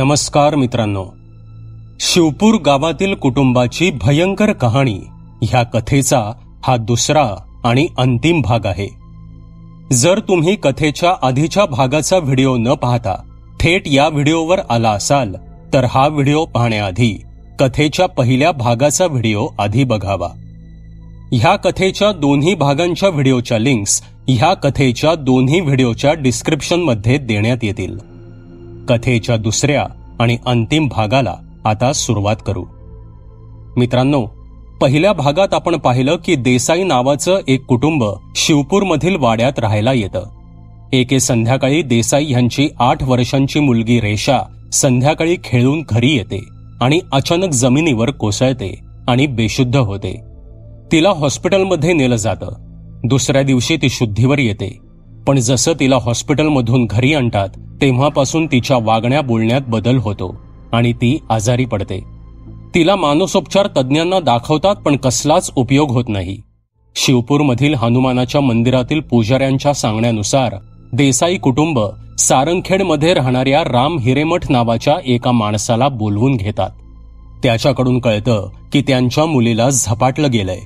नमस्कार मित्रांनो, शिवपूर गावातील कुटुंबाची भयंकर कहाणी ह्या कथेचा हा दुसरा आणि अंतिम भाग आहे. जर तुम्ही कथेच्या आधीच्या भागाचा व्हिडिओ न पाहता थेट या व्हिडिओवर आला असाल तर हा व्हिडिओ पाहण्याआधी कथेच्या पहिल्या भागाचा व्हिडिओ आधी बघावा. ह्या कथेच्या दोन्ही भागांच्या व्हिडिओच्या लिंक्स ह्या कथेच्या दोन्ही व्हिडिओच्या डिस्क्रिप्शनमध्ये देण्यात येतील. कथेच्या दुसऱ्या आणि अंतिम भागाला आता सुरुवात करू. मित्रांनो, पहिल्या भागात आपण पाहिलं की देसाई नावाचं एक कुटुंब शिवपूरमधील वाड्यात राहायला येतं. एके संध्याकाळी देसाई यांची 8 वर्षांची मुलगी रेषा संध्याकाळी खेळून घरी येते आणि अचानक जमिनीवर कोसळते आणि बेशुद्ध होते. तिला हॉस्पिटलमध्ये नेलं जातं. दुसऱ्या दिवशी ती शुद्धीवर येते, पण जसं तिला हॉस्पिटलमधून घरी आणतात तेव्हापासून तिच्या वागण्या बोलण्यात बदल होतो आणि ती आजारी पडते. तिला मानसोपचार तज्ज्ञांना दाखवतात, पण कसलाच उपयोग होत नाही. शिवपूरमधील हनुमानाच्या मंदिरातील पुजाऱ्यांच्या सांगण्यानुसार देसाई कुटुंब सारंगखेडमध्ये राहणाऱ्या राम हिरेमठ नावाच्या एका माणसाला बोलवून घेतात. त्याच्याकडून कळतं की त्यांच्या मुलीला झपाटलं गेलंय.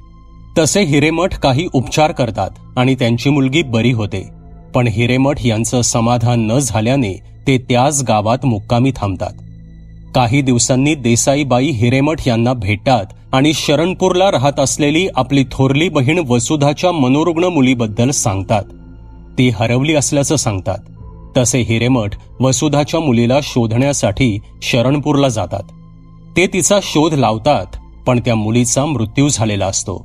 तसे हिरेमठ काही उपचार करतात आणि त्यांची मुलगी बरी होते. पण हिरेमठ यांचं समाधान न झाल्याने ते त्याच गावात मुक्कामी थांबतात. काही दिवसांनी देसाईबाई हिरेमठ यांना भेटतात आणि शरणपूरला राहत असलेली आपली थोरली बहीण वसुधाच्या मनोरुग्ण मुलीबद्दल सांगतात. ती हरवली असल्याचं सांगतात. तसे हिरेमठ वसुधाच्या मुलीला शोधण्यासाठी शरणपूरला जातात. ते तिचा शोध लावतात, पण त्या मुलीचा मृत्यू झालेला असतो.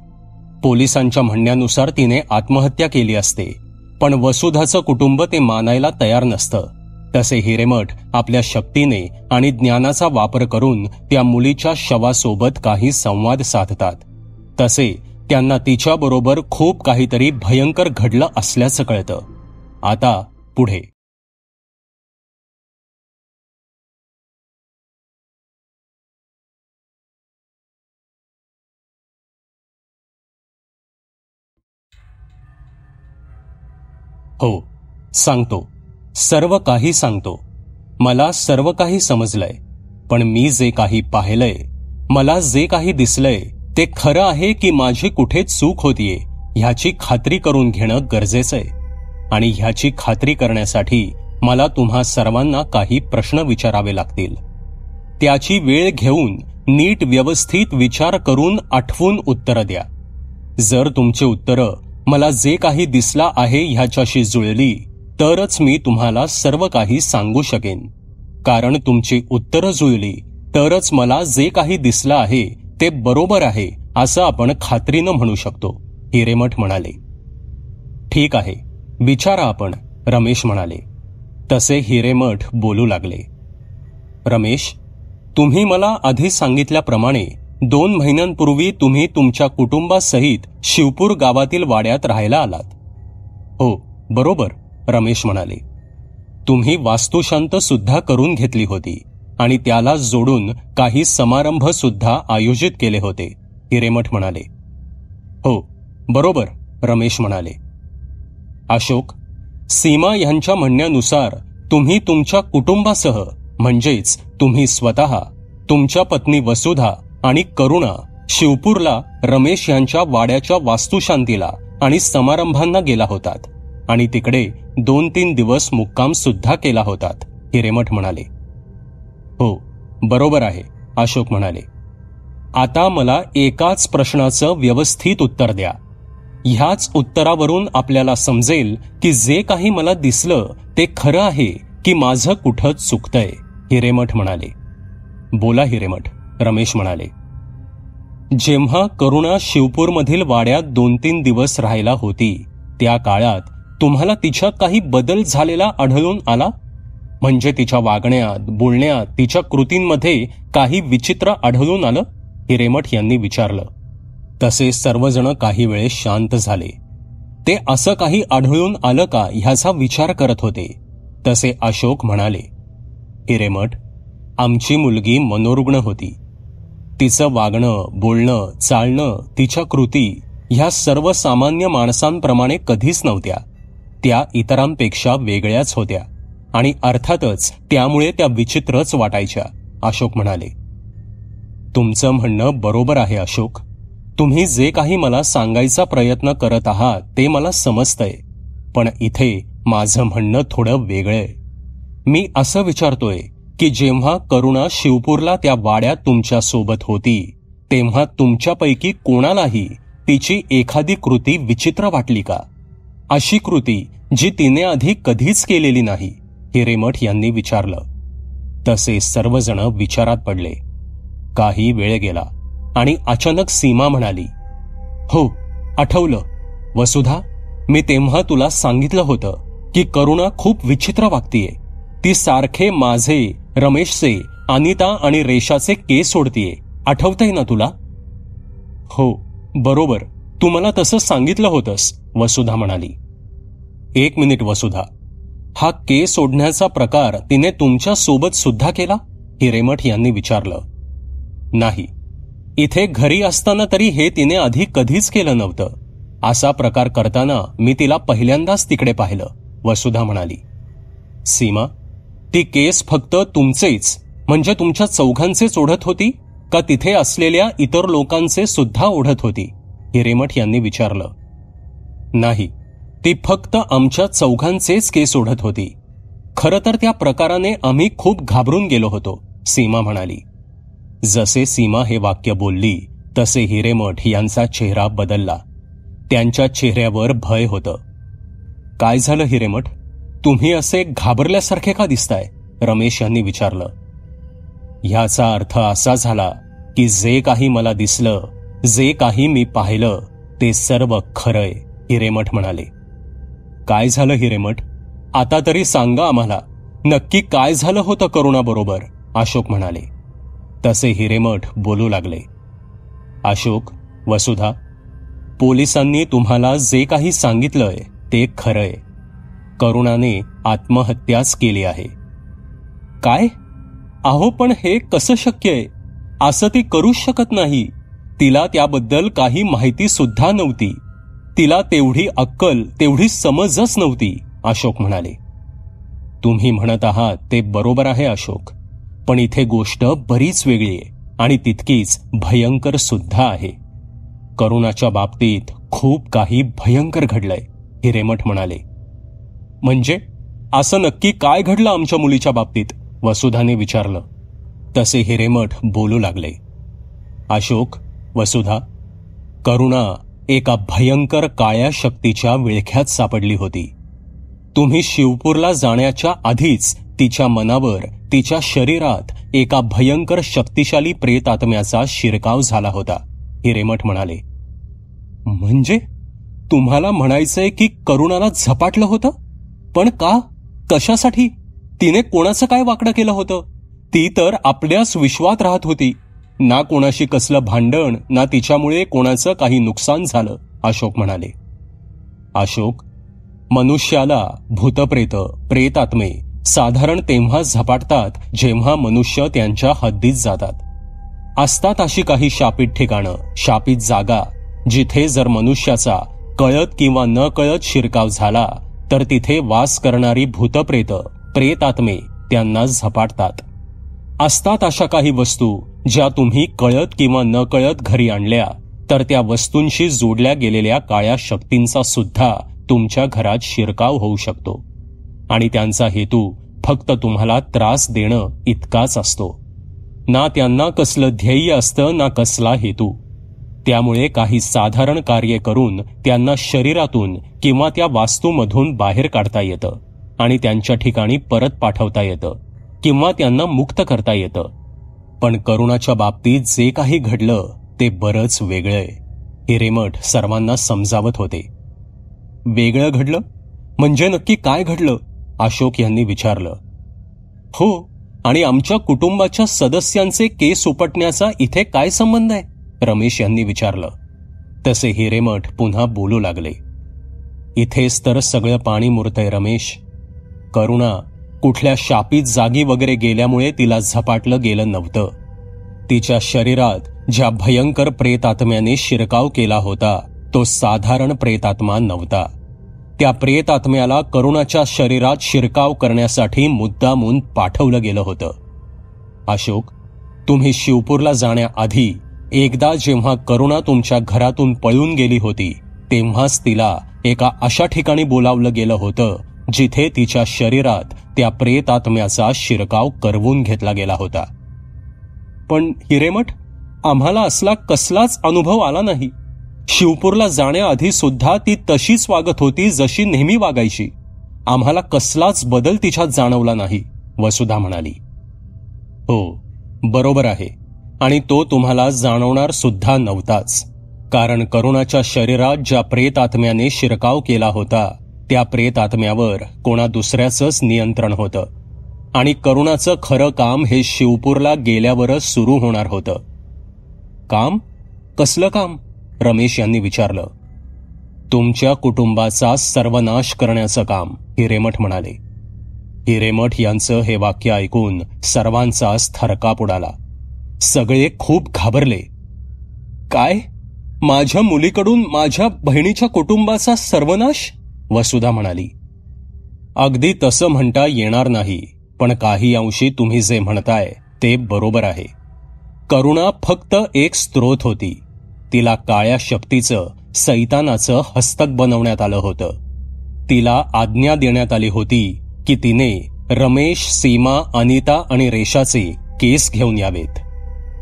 पोलिसांच्या म्हणण्यानुसार तिने आत्महत्या केली असते, पण वसुधाचं कुटुंब ते मानायला तयार नसतं. तसे हिरेमठ आपल्या शक्तीने आणि ज्ञानाचा वापर करून त्या मुलीच्या शवासोबत काही संवाद साधतात. तसे त्यांना तिच्याबरोबर खूप काहीतरी भयंकर घडलं असल्याचं कळतं. आता पुढे. हो, सांगतो. सर्व काही सांगतो. मला सर्व काही समजलंय, पण मी जे काही पाहिलंय, मला जे काही दिसलंय ते खरं आहे की माझी कुठे चूक होतीये ह्याची खात्री करून घेणं गरजेचंय. आणि ह्याची खात्री करण्यासाठी मला तुम्हा सर्वांना काही प्रश्न विचारावे लागतील. त्याची वेळ घेऊन नीट व्यवस्थित विचार करून आठवून उत्तरं द्या. जर तुमची उत्तरं मला जे काही दिसला आहे ह्याच्याशी जुळली तरच मी तुम्हाला सर्व काही सांगू शकेन. कारण तुमची उत्तरं जुळली तरच मला जे काही दिसलं आहे ते बरोबर आहे असं आपण खात्रीनं म्हणू शकतो, हिरेमठ म्हणाले. ठीक आहे, विचारा आपण, रमेश म्हणाले. तसे हिरेमठ बोलू लागले. रमेश, तुम्ही मला आधी सांगितल्याप्रमाणे 2 महिन्यांपूर्वी तुम्ही तुमच्या कुटुंबासहित शिवपूर गावातील वाड्यात राहायला आलात. हो, बरोबर, रमेश म्हणाले. तुम्ही वास्तुशांत सुद्धा करून घेतली होती आणि त्याला जोडून काही समारंभ सुद्धा आयोजित केले होते, हिरेमठ म्हणाले. हो, बरोबर, रमेश म्हणाले. अशोक, सीमा यांच्या म्हणण्यानुसार तुम्ही तुमच्या कुटुंबासह म्हणजेच तुम्ही स्वतः, तुमच्या पत्नी वसुधा आणि करुणा शिवपूरला रमेश यांच्या वाड्याच्या वास्तुशांतीला आणि समारंभांना गेला होतात आणि तिकडे 2-3 दिवस मुक्काम सुद्धा केला होतात, हिरेमठ म्हणाले. हो, बरोबर आहे, अशोक म्हणाले. आता मला एकाच प्रश्नाचं व्यवस्थित उत्तर द्या. ह्याच उत्तरावरून आपल्याला समजेल की जे काही मला दिसलं ते खरं आहे की माझं कुठं चुकतंय, हिरेमठ म्हणाले. बोला हिरेमठ, रमेश म्हणाले. जेव्हा करुणा शिवपूरमधील वाड्यात 2-3 दिवस राहायला होती त्या काळात तुम्हाला तिच्यात काही बदल झालेला आढळून आला? म्हणजे तिच्या वागण्यात, बोलण्यात, तिच्या कृतींमध्ये काही विचित्र आढळून आलं? हिरेमठ यांनी विचारलं. तसे सर्वजण काही वेळ शांत झाले. ते असं काही आढळून आलं का ह्याचा विचार करत होते. तसे अशोक म्हणाले. हिरेमठ, आमची मुलगी मनोरुग्ण होती. तिचं वागणं, बोलणं, चालणं, तिच्या कृती ह्या सर्वसामान्य माणसांप्रमाणे कधीच नव्हत्या. त्या इतरांपेक्षा वेगळ्याच होत्या. आणि अर्थातच त्यामुळे त्या विचित्रच वाटायच्या, अशोक म्हणाले. तुमचं म्हणणं बरोबर आहे अशोक. तुम्ही जे काही मला सांगायचा प्रयत्न करत आहात ते मला समजतंय. पण इथे माझं म्हणणं थोडं वेगळंय. मी असं विचारतोय की जेव्हा करुणा शिवपूरला त्या वाड्यात तुमच्या सोबत होती तेव्हा तुमच्यापैकी कोणालाही तिची एखादी कृती विचित्र वाटली का? अशी कृती जी तिने आधी कधीच केलेली नाही, हिरेमठ यांनी विचारलं. तसे सर्वजण विचारात पडले. काही वेळ गेला आणि अचानक सीमा म्हणाली, हो, आठवलं. वसुधा, मी तेव्हा तुला सांगितलं होतं की करुणा खूप विचित्र वागतीये. ती सारखे माझे, रमेशचे, अनिता आणि रेशाचे केस सोडतीये. आठवतंय ना तुला? हो, बरोबर. तू मला तसं सांगितलं होतंस, वसुधा म्हणाली. एक मिनिट वसुधा, हा केस सोडण्याचा प्रकार तिने तुमच्या सोबत सुद्धा केला? हिरेमठ यांनी विचारलं. नाही, इथे घरी असताना तरी हे तिने आधी कधीच केलं नव्हतं. असा प्रकार करताना मी तिला पहिल्यांदाच तिकडे पाहिलं, वसुधा म्हणाली. सीमा, ती केस फक्त तुमचेच म्हणजे तुमच्या चौघांचेच ओढत होती का तिथे असलेल्या इतर लोकांचे सुद्धा ओढत होती? हिरेमठ यांनी विचारलं. नाही, ती फक्त आमच्या चौघांचेच केस ओढत होती. खरं तर त्या प्रकाराने आम्ही खूप घाबरून गेलो होतो, सीमा म्हणाली. जसे सीमा हे वाक्य बोलली तसे हिरेमठ यांचा चेहरा बदलला. त्यांच्या चेहऱ्यावर भय होतं. काय झालं हिरेमठ? तुम्ही असे घाबरल्यासारखे का दिसताय? रमेश यांनी विचारलं. ह्याचा अर्थ असा झाला की जे काही मला दिसलं, जे काही मी पाहिलं ते सर्व खरंय, हिरेमठ म्हणाले. काय झालं हिरेमठ? आता तरी सांगा आम्हाला, नक्की काय झालं होतं करुणाबरोबर? अशोक म्हणाले. तसे हिरेमठ बोलू लागले. अशोक, वसुधा, पोलिसांनी तुम्हाला जे काही सांगितलंय ते खरंय. करुणाने आत्महत्याच केली आहे. काय? अहो, पण हे कसं शक्य आहे? असं ती करूच शकत नाही. तिला त्याबद्दल काही माहिती सुद्धा नव्हती. तिला तेवढी अक्कल, तेवढी समजच नव्हती, अशोक म्हणाले. तुम्ही म्हणत आहात ते बरोबर आहे अशोक, पण इथे गोष्ट बरीच वेगळी आहे आणि तितकीच भयंकर सुद्धा आहे. करुणाच्या बाबतीत खूप काही भयंकर घडलंय, हिरेमठ म्हणाले. म्हणजे असं नक्की काय घडलं आमच्या मुलीच्या बाबतीत? वसुधाने विचारलं. तसे हिरेमठ बोलू लागले. अशोक, वसुधा, करुणा एका भयंकर काळ्या शक्तीच्या विळख्यात सापडली होती. तुम्ही शिवपूरला जाण्याच्या आधीच तिच्या मनावर, तिच्या शरीरात एका भयंकर शक्तिशाली प्रेतात्म्याचा शिरकाव झाला होता, हिरेमठ म्हणाले. म्हणजे तुम्हाला म्हणायचंय की करुणाला झपाटलं होतं? पण का? कशासाठी? तिने कोणाचं काय वाकडं केलं होतं? ती तर आपल्याच विश्वात राहत होती. ना कोणाशी कसलं भांडण, ना तिच्यामुळे कोणाचं काही नुकसान झालं, अशोक म्हणाले. अशोक, मनुष्याला भूतप्रेत, प्रेतात्मे साधारण तेव्हा झपाटतात जेव्हा मनुष्य त्यांच्या हद्दीत जातात. असतात अशी काही शापित ठिकाणं, शापित जागा, जिथे जर मनुष्याचा कळत किंवा न कळत शिरकाव झाला तर तिथे वास करणारी भूतप्रेत, प्रेतात्मे त्यांना झपाटतात. असतात अशा काही वस्तू ज्या तुम्ही कळत किंवा न कळत घरी आणल्या तर त्या वस्तूंशी जोडल्या गेलेल्या काळ्या शक्तींचा सुद्धा तुमच्या घरात शिरकाव होऊ शकतो आणि त्यांचा हेतू फक्त तुम्हाला त्रास देणं इतकाच असतो. ना त्यांना कसलं ध्येय असतं, ना कसला हेतू. त्यामुळे काही साधारण कार्य करून त्यांना शरीरातून किंवा त्या वास्तूमधून बाहेर काढता येतं आणि त्यांच्या ठिकाणी परत पाठवता येतं किंवा त्यांना मुक्त करता येतं. पण करुणाच्या बाबतीत जे काही घडलं ते बरंच वेगळंय, हिरेमठ सर्वांना समजावत होते. वेगळं घडलं म्हणजे नक्की काय घडलं? अशोक यांनी विचारलं. हो, आणि आमच्या कुटुंबाच्या सदस्यांचे केस उपटण्याचा इथे काय संबंध आहे? रमेश यांनी विचारलं. तसे हिरेमठ पुन्हा बोलू लागले. इथेच तर सगळं पाणी मुरतंय रमेश. करुणा कुठल्या शापित जागी वगैरे गेल्यामुळे तिला झपाटलं गेलं नव्हतं. तिच्या शरीरात ज्या भयंकर प्रेतात्म्याने शिरकाव केला होता तो साधारण प्रेतात्मा नव्हता. त्या प्रेत आत्म्याला करुणाच्या शरीरात शिरकाव करण्यासाठी मुद्दामून पाठवलं गेलं होतं. अशोक, तुम्ही शिवपूरला जाण्याआधी एकदा जेव्हा करुणा तुमच्या घरातून पळून गेली होती तेव्हाच तिला एका अशा ठिकाणी बोलावलं गेलं होतं जिथे तिच्या शरीरात त्या प्रेत आत्म्याचा शिरकाव करवून घेतला गेला होता. पण हिरेमठ, आम्हाला असला कसलाच अनुभव आला नाही. शिवपूरला जाण्याआधी सुद्धा ती तशीच वागत होती जशी नेहमी वागायची. आम्हाला कसलाच बदल तिच्यात जाणवला नाही, वसुधा म्हणाली. हो, बरोबर आहे. आणि तो तुम्हाला जाणवणार सुद्धा नव्हताच, कारण करुणाच्या शरीरात ज्या प्रेत आत्म्याने शिरकाव केला होता त्या प्रेत आत्म्यावर कोणा दुसऱ्याचंच नियंत्रण होतं. आणि करुणाचं खरं काम हे शिवपूरला गेल्यावरच सुरू होणार होतं. काम? कसलं काम? रमेश यांनी विचारलं. तुमच्या कुटुंबाचा सर्वनाश करण्याचं काम, हिरेमठ म्हणाले. हिरेमठ यांचं हे वाक्य ऐकून सर्वांचाच थरकाप उडाला. सगळे खूप घाबरले. काय? माझ्या मुलीकडून माझ्या बहिणीच्या कुटुंबाचा सर्वनाश? वसुधा म्हणाली. अगदी तसं म्हणता येणार नाही, पण काही अंशी तुम्ही जे म्हणताय ते बरोबर आहे. करुणा फक्त एक स्त्रोत होती. तिला काळ्या शक्तीचं, सैतानाचं हस्तक बनवण्यात आलं होतं. तिला आज्ञा देण्यात आली होती की तिने रमेश, सीमा, अनिता आणि रेशाचे केस घेऊन यावेत.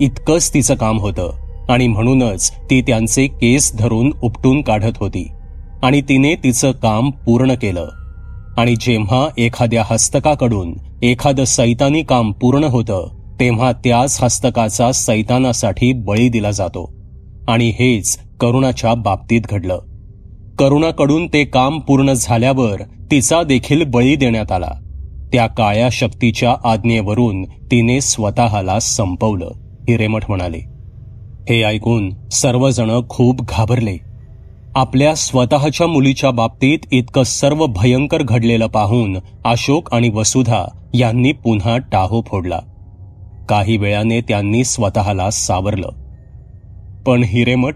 इतकंच तिचं काम होतं आणि म्हणूनच ती त्यांचे केस धरून उपटून काढत होती. आणि तिने तिचं काम पूर्ण केलं. आणि जेव्हा एखाद्या हस्तकाकडून एखादं सैतानी काम पूर्ण होतं तेव्हा त्याच हस्तकाचा सैतानासाठी बळी दिला जातो. आणि हेच करुणाच्या बाबतीत घडलं. करुणाकडून ते काम पूर्ण झाल्यावर तिचा देखील बळी देण्यात आला. त्या काळ्या शक्तीच्या आज्ञेवरून तिने स्वतःला संपवलं, हिरेमठ म्हणाले. हे ऐकून सर्वजण खूप घाबरले. आपल्या स्वतःच्या मुलीच्या बाबतीत इतकं सर्व भयंकर घडलेलं पाहून अशोक आणि वसुधा यांनी पुन्हा टाहो फोडला. काही वेळाने त्यांनी स्वतःला सावरलं. पण हिरेमठ,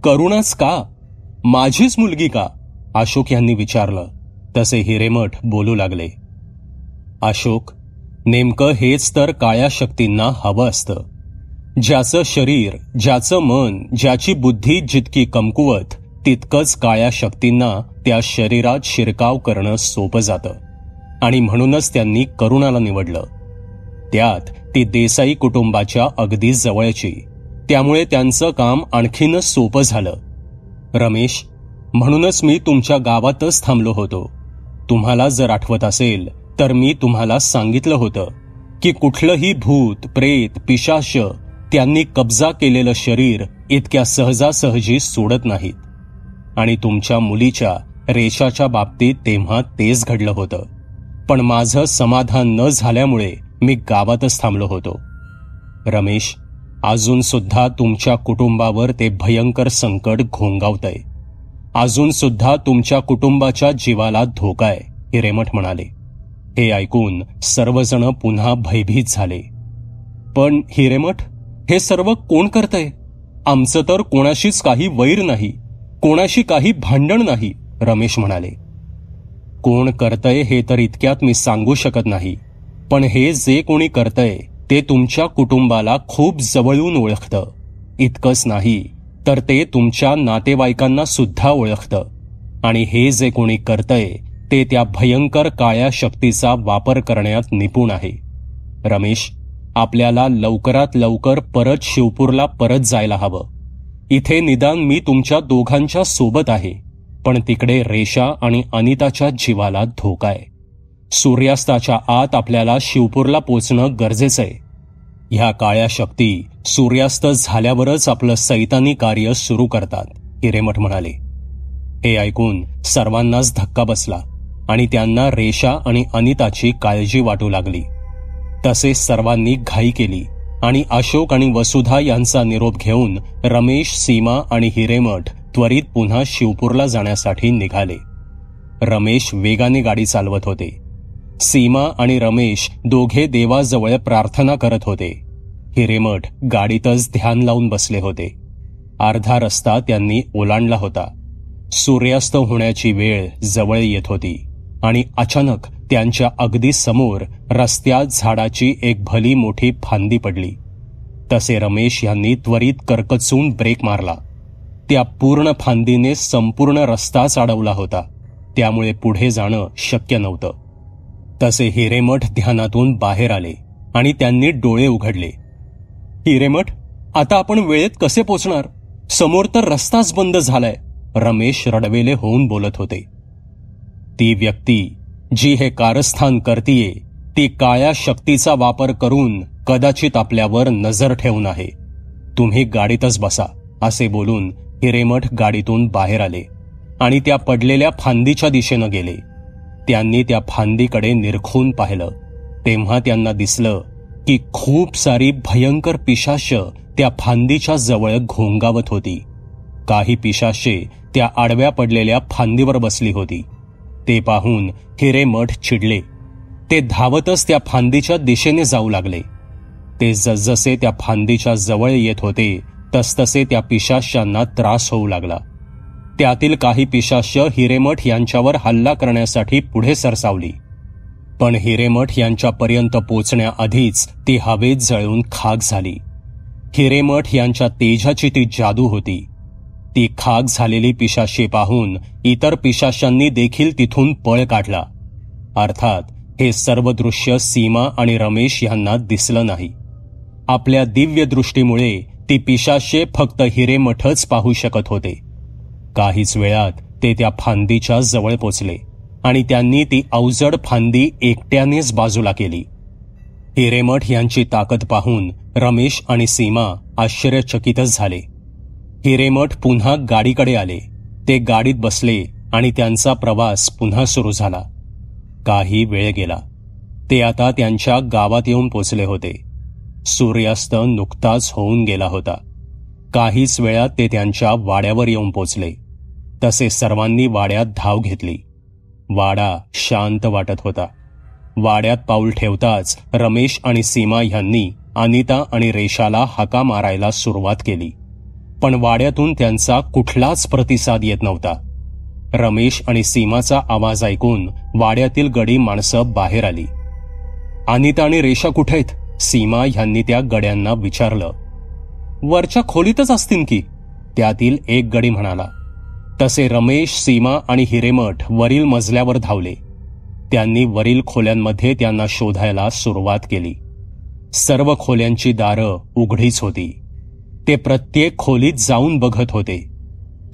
करुणाच का? माझीच मुलगी का? अशोक यांनी विचारलं. तसे हिरेमठ बोलू लागले. अशोक, नेमकं हेच तर काळ्या शक्तींना हवं असतं. ज्याचं शरीर, ज्याचं मन, ज्याची बुद्धी जितकी कमकुवत तितकंच काळ्या शक्तींना त्या शरीरात शिरकाव करणं सोपं जातं. आणि म्हणूनच त्यांनी करुणाला निवडलं. त्यात ती देसाई कुटुंबाच्या अगदी जवळची. त्यामुळे त्यांचं काम आणखीनच सोपं झालं. रमेश, म्हणूनच मी तुमच्या गावातच थांबलो होतो. तुम्हाला जर आठवत असेल तर मी तुम्हाला सांगितलं होतं की कुठलंही भूत, प्रेत, पिशाच त्यांनी कब्जा केलेलं शरीर इतक्या सहजासहजी सोडत नाहीत. आणि तुमच्या मुलीच्या रेशाच्या बाबतीत तेव्हा तेच घडलं होतं. पण माझं समाधान न झाल्यामुळे मी गावातच थांबलो होतो. रमेश, अजून सुद्धा तुमच्या कुटुंबावर ते भयंकर संकट घोंगावतंय. अजून सुद्धा तुमच्या कुटुंबाच्या जीवाला धोका आहे, हिरेमठ म्हणाले. हे ऐकून सर्वजण पुन्हा भयभीत झाले. पण हिरेमठ, हे सर्व कोण करतंय? आमचं तर कोणाशीच काही वैर नाही, कोणाशी काही भांडण नाही, रमेश म्हणाले. कोण करतंय हे तर इतक्यात मी सांगू शकत नाही. पण हे जे कोणी करतंय ते तुमच्या कुटुंबाला खूप जवळून ओळखतं. इतकंच नाही तर ते तुमच्या नातेवाईकांना सुद्धा ओळखतं. आणि हे जे कोणी करतंय ते त्या भयंकर काळ्या शक्तीचा वापर करण्यात निपुण आहे. रमेश, आपल्याला लवकरात लवकर परत शिवपूरला परत जायला हवं. इथे निदान मी तुमच्या दोघांच्या सोबत आहे, पण तिकडे रेशा आणि अनिताच्या जीवाला धोका आहे. सूर्यास्ताच्या आत आपल्याला शिवपूरला पोचणं गरजेचं आहे. ह्या काळ्या शक्ती सूर्यास्त झाल्यावरच आपलं सैतानी कार्य सुरू करतात, हिरेमठ म्हणाले. हे ऐकून सर्वांनाच धक्का बसला आणि त्यांना रेशा आणि अनिताची काळजी वाटू लागली. तसेच सर्वांनी घाई केली आणि अशोक आणि वसुधा यांचा निरोप घेऊन रमेश, सीमा आणि हिरेमठ त्वरित पुन्हा शिवपूरला जाण्यासाठी निघाले. रमेश वेगाने गाडी चालवत होते. सीमा आणि रमेश दोघे देवाजवळ प्रार्थना करत होते. हिरेमठ गाडीतच ध्यान लावून बसले होते. अर्धा रस्ता त्यांनी ओलांडला होता. सूर्यास्त होण्याची वेळ जवळ येत होती आणि अचानक त्यांच्या अगदी समोर रस्त्यात झाडाची एक भली मोठी फांदी पडली. तसे रमेश यांनी त्वरित करकचून ब्रेक मारला. त्या पूर्ण फांदीने संपूर्ण रस्ताच अडवला होता, त्यामुळे पुढे जाणं शक्य नव्हतं. तसे हिरेमठ ध्यानातून बाहेर आले आणि त्यांनी डोळे उघडले. हिरेमठ, आता आपण वेळेत कसे पोचणार? समोर तर रस्ताच बंद झालाय, रमेश रडवेले होऊन बोलत होते. ती व्यक्ती जी हे कारस्थान करतीये ती काळ्या शक्तीचा वापर करून कदाचित आपल्यावर नजर ठेवून आहे. तुम्ही गाडीतच बसा, असे बोलून हिरेमठ गाडीतून बाहेर आले आणि त्या पडलेल्या फांदीच्या दिशेनं गेले. त्यांनी त्या फांदीकडे निरखून पाहिलं तेव्हा त्यांना दिसलं की खूप सारी भयंकर पिशाच्य त्या फांदीच्या जवळ घोंगावत होती. काही पिशाचे त्या आडव्या पडलेल्या फांदीवर बसली होती. ते पाहून हिरेमठ चिडले. ते धावतच त्या फांदीच्या दिशेने जाऊ लागले. ते जसजसे त्या फांदीच्या जवळ येत होते तसतसे त्या पिशाच्यांना त्रास होऊ लागला. त्यातील काही पिशाच्य हिरेमठ यांच्यावर हल्ला करण्यासाठी पुढे सरसावली, पण हिरेमठ यांच्यापर्यंत पोचण्याआधीच ती हवेत जळून खाक झाली. हिरेमठ यांच्या तेजाची ती जादू होती. ती खाक झालेली पिशाचे पाहून इतर पिशाच्यांनी देखील तिथून पळ काढला. अर्थात हे सर्व दृश्य सीमा आणि रमेश यांना दिसलं नाही. आपल्या दिव्य दृष्टीमुळे ती पिशाचे फक्त हिरेमठच पाहू शकत होते. काहीच वेळात ते त्या फांदीच्या जवळ पोचले आणि त्यांनी ती अवजड फांदी एकट्यानेच बाजूला केली. हिरेमठ यांची ताकद पाहून रमेश आणि सीमा आश्चर्यचकितच झाले. हिरेमठ पुन्हा गाडीकडे आले. ते गाडीत बसले आणि त्यांचा प्रवास पुन्हा सुरू झाला. काही वेळ गेला. ते आता त्यांच्या गावात येऊन पोचले होते. सूर्यास्त नुकताच होऊन गेला होता. काहीच वेळात ते त्यांच्या वाड्यावर येऊन पोचले. तसे सर्वांनी वाड्यात धाव घेतली. वाडा शांत वाटत होता. वाड्यात पाऊल ठेवताच रमेश आणि सीमा यांनी अनिता आणि रेशाला हाका मारायला सुरुवात केली, पण वाड्यातून त्यांचा कुठलाच प्रतिसाद येत नव्हता. रमेश आणि सीमाचा आवाज ऐकून वाड्यातील गडी माणसं बाहेर आली. अनिता आणि रेशा कुठेत? सीमा यांनी त्या गड्यांना विचारलं. वरच्या खोलीतच असतील की, त्यातील एक गडी म्हणाला. तसे रमेश, सीमा आणि हिरेमठ वरील मजल्यावर धावले. त्यांनी वरील खोल्यांमध्ये त्यांना शोधायला सुरुवात केली. सर्व खोल्यांची दारं उघडीच होती. ते प्रत्येक खोलीत जाऊन बघत होते.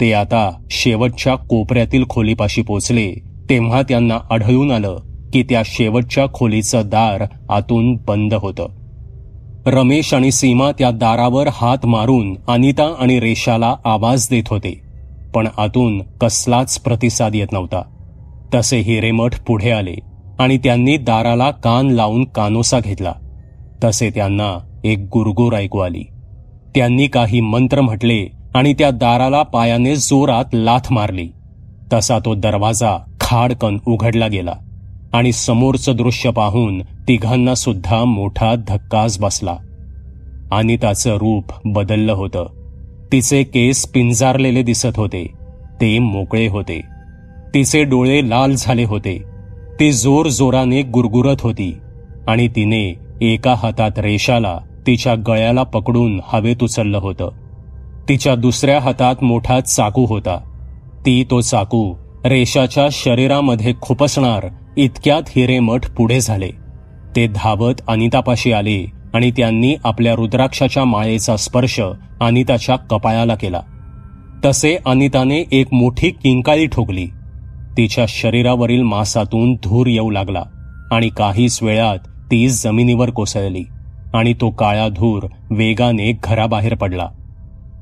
ते आता शेवटच्या कोपऱ्यातील खोलीपाशी पोचले तेव्हा त्यांना आढळून आलं की त्या शेवटच्या खोलीचं दार आतून बंद होतं. रमेश आणि सीमा त्या दारावर हात मारून अनिता आणि रेशाला आवाज देत होते, पण आतून कसलाच प्रतिसाद येत नव्हता. तसे हिरेमठ पुढे आले आणि त्यांनी दाराला कान लावून कानोसा घेतला. तसे त्यांना एक गुरगुर ऐकू आली. त्यांनी काही मंत्र म्हटले आणि त्या दाराला पायाने जोरात लाथ मारली. तसा तो दरवाजा खाडकन उघडला गेला आणि समोरचं दृश्य पाहून तिघांना सुद्धा मोठा धक्काच बसला. अनिताचं रूप बदललं होतं. तिचे केस पिंजारलेले दिसत होते. ते मोकळे होते. तिचे डोळे लाल झाले होते. ती जोर जोराने गुरगुरत होती आणि तिने एका हातात रेशाला तिच्या गळ्याला पकडून हवेत उचललं होतं. तिच्या दुसऱ्या हातात मोठा चाकू होता. ती तो चाकू रेशाच्या शरीरामध्ये खुपसणार इतक्यात हिरेमठ पुढे झाले. ते धावत अनितापाशी आले आणि त्यांनी आपल्या रुद्राक्षाच्या माळेचा स्पर्श अनिताच्या कपाळाला केला. तसे अनिताने एक मोठी किंकाळी ठोकली. तिच्या शरीरावरील मांसातून धूर येऊ लागला आणि काहीच वेळात ती जमिनीवर कोसळली आणि तो काळा धूर वेगाने घराबाहेर पडला.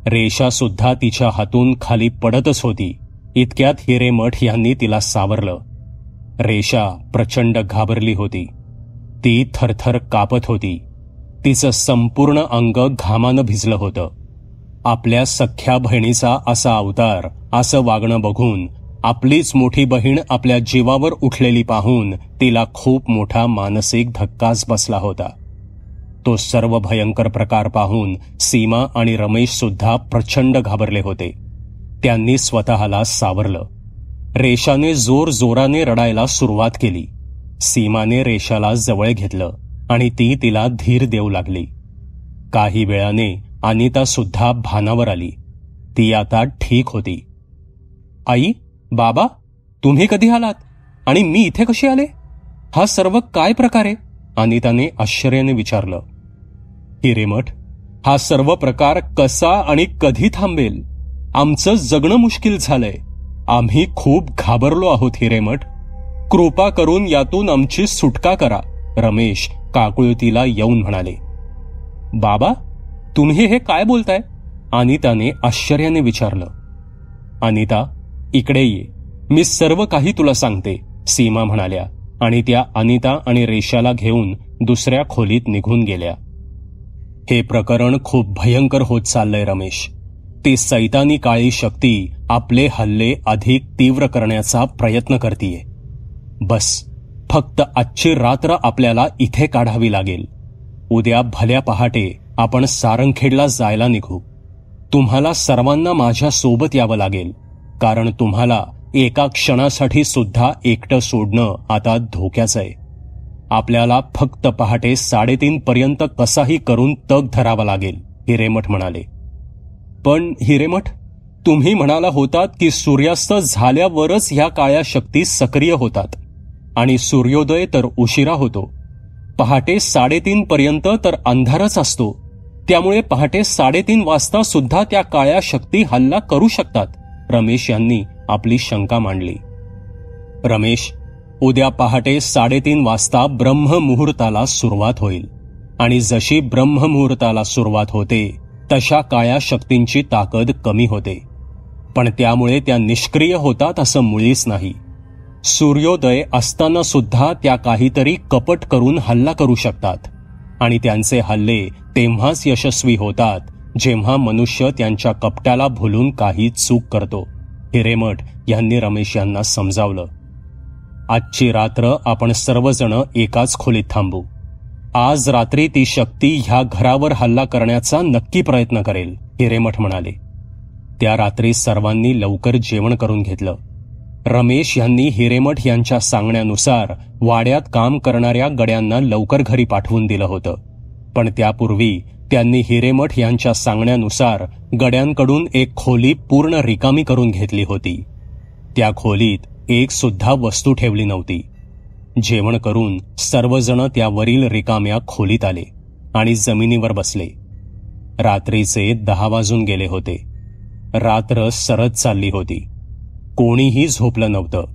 रेशा सुद्धा तिच्या हातून खाली पडतच होती. इतक्यात हिरेमठ यांनी तिला सावरलं. रेशा प्रचंड घाबरली होती. ती थरथर कापत होती. तिचं संपूर्ण अंग घामानं भिजलं होतं. आपल्या सख्ख्या बहिणीचा असा अवतार, असं वागणं बघून आपलीच मोठी बहीण आपल्या जीवावर उठलेली पाहून तिला खूप मोठा मानसिक धक्काच बसला होता. तो सर्व भयंकर प्रकार पाहून सीमा आणि रमेश सुद्धा प्रचंड घाबरले होते. त्यांनी स्वतःला सावरलं. रेशाने जोर जोराने रडायला सुरुवात केली. सीमाने रेशाला जवळ घेतलं आणि ती तिला धीर देऊ लागली. काही वेळाने अनिता सुद्धा भानावर आली. ती आता ठीक होती. आई, बाबा, तुम्ही कधी आलात आणि मी इथे कशी आले? हा सर्व काय प्रकारे? अनिताने आश्चर्याने विचारलं. हिरेमठ, हा सर्व प्रकार कसा आणि कधी थांबेल? आमचं जगणं मुश्किल झालंय. आम्ही खूप घाबरलो आहोत हिरेमठ. कृपा करून यातून आमची सुटका करा, रमेश काकुळतीला येऊन म्हणाले. बाबा, तुम्ही हे काय बोलताय? अनिताने आश्चर्याने विचारलं. अनिता, इकडे ये, मी सर्व काही तुला सांगते, सीमा म्हणाल्या आणि त्या अनिता आणि रेशाला घेऊन दुसऱ्या खोलीत निघून गेल्या. हे प्रकरण खूप भयंकर होत चाललंय रमेश. ती सैतानी काळी शक्ती आपले हल्ले अधिक तीव्र करण्याचा प्रयत्न करतीये. बस फक्त आजची रात्र आपल्याला इथे काढावी लागेल. उद्या भल्या पहाटे आपण सारंगखेडला जायला निघू. तुम्हाला सर्वांना माझ्या सोबत यावं लागेल, कारण तुम्हाला एका क्षणासाठी सुद्धा एकटं सोडणं आता धोक्याचं आहे. आपल्याला फक्त पहाटे 3:30 पर्यंत कसाही करून तग धरावा लागेल, हिरेमठ म्हणाले. पण हिरेमठ, तुम्ही म्हणाला होतात की सूर्यास्त झाल्यावरच ह्या काळ्या शक्ती सक्रिय होतात आणि सूर्योदय तर उशिरा होतो. पहाटे 3:30 पर्यंत तर अंधारच असतो. त्यामुळे पहाटे 3:30 वाजता सुद्धा त्या काळ्या शक्ती हल्ला करू शकतात, रमेश यांनी आपली शंका मांडली. रमेश, उद्या पहाटे 3:30 वाजता ब्रह्ममुहूर्ताला सुरुवात होईल आणि जशी ब्रह्ममुहूर्ताला सुरुवात होते तशा काळ्या शक्तींची ताकद कमी होते. पण त्यामुळे त्या निष्क्रिय होतात असं मुळीच नाही. सूर्योदय असताना सुद्धा त्या काहीतरी कपट करून हल्ला करू शकतात आणि त्यांचे हल्ले तेव्हाच यशस्वी होतात जेव्हा मनुष्य त्यांच्या कपटाला भुलून काही चूक करतो, हिरेमठ यांनी रमेश यांना समजावलं. आजची रात्र आपण सर्वजण एकाच खोलीत थांबू. आज रात्री ती शक्ती ह्या घरावर हल्ला करण्याचा नक्की प्रयत्न करेल, हिरेमठ म्हणाले. त्या रात्री सर्वांनी लवकर जेवण करून घेतलं. रमेश यांनी हिरेमठ यांच्या सांगण्यानुसार वाड्यात काम करणाऱ्या गड्यांना लवकर घरी पाठवून दिलं होतं. पण त्यापूर्वी त्यांनी हिरेमठ यांच्या सांगण्यानुसार गड्यांकडून एक खोली पूर्ण रिकामी करून घेतली होती. त्या खोलीत एक सुद्धा वस्तू ठेवली नव्हती. जेवण करून सर्वजण त्यावरील रिकाम्या खोलीत आले आणि जमिनीवर बसले. रात्रीचे 10 वाजून गेले होते. रात्र सरत चालली होती. कोणीही झोपलं नव्हतं.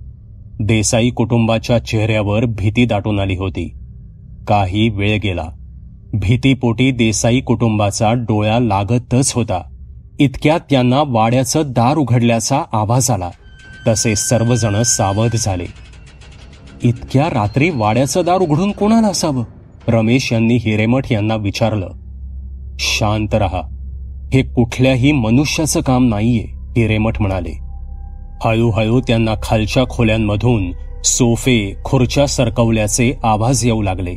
देसाई कुटुंबाच्या चेहऱ्यावर भीती दाटून आली होती. काही वेळ गेला. भीतीपोटी देसाई कुटुंबाचा डोळा लागतच होता. इतक्यात त्यांना वाड्याचं दार उघडल्याचा आवाज आला. तसे सर्वजण सावध झाले. इतक्या रात्री वाड्याचं दार उघडून कोणाला असावं? रमेश यांनी हिरेमठ यांना विचारलं. शांत रहा, हे कुठल्याही मनुष्याचं काम नाहीये, हिरेमठ म्हणाले. हळूहळू त्यांना खालच्या खोल्यांमधून सोफे, खुर्च्या सरकवल्याचे आवाज येऊ लागले.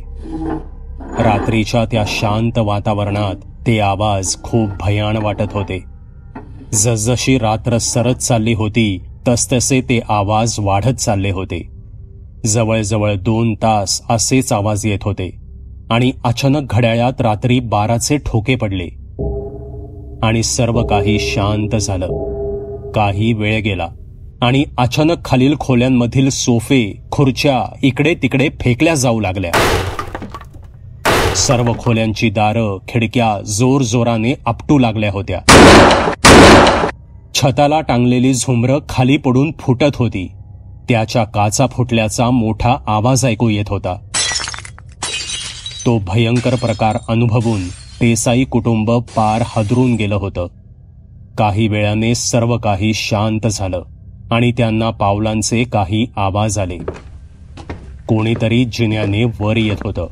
रात्रीच्या त्या शांत वातावरणात ते आवाज खूप भयान वाटत होते. जसजशी रात्र सरत चालली होती तसतसे ते आवाज वाढत चालले होते. जवळजवळ 2 तास असेच आवाज येत होते आणि अचानक घड्याळात रात्री 12चे ठोके पडले आणि सर्व काही शांत झालं. काही वेळ गेला आणि अचानक खालील खोल्यांमधील सोफे, खुर्च्या इकडे तिकडे फेकल्या जाऊ लागल्या. सर्व खोल्यांची दारं, खिडक्या जोरजोराने आपटू लागल्या होत्या. छताला टांगलेली झुंबरं खाली पडून फुटत होती. त्याच्या काचा फुटल्याचा मोठा आवाज ऐकू येत होता. तो भयंकर प्रकार अनुभवून देसाई कुटुंब पार हादरून गेलं होतं. काही वेळाने सर्व काही शांत झालं आणि त्यांना पावलांचे काही आवाज आले. कोणीतरी जिन्याने वर येत होतं.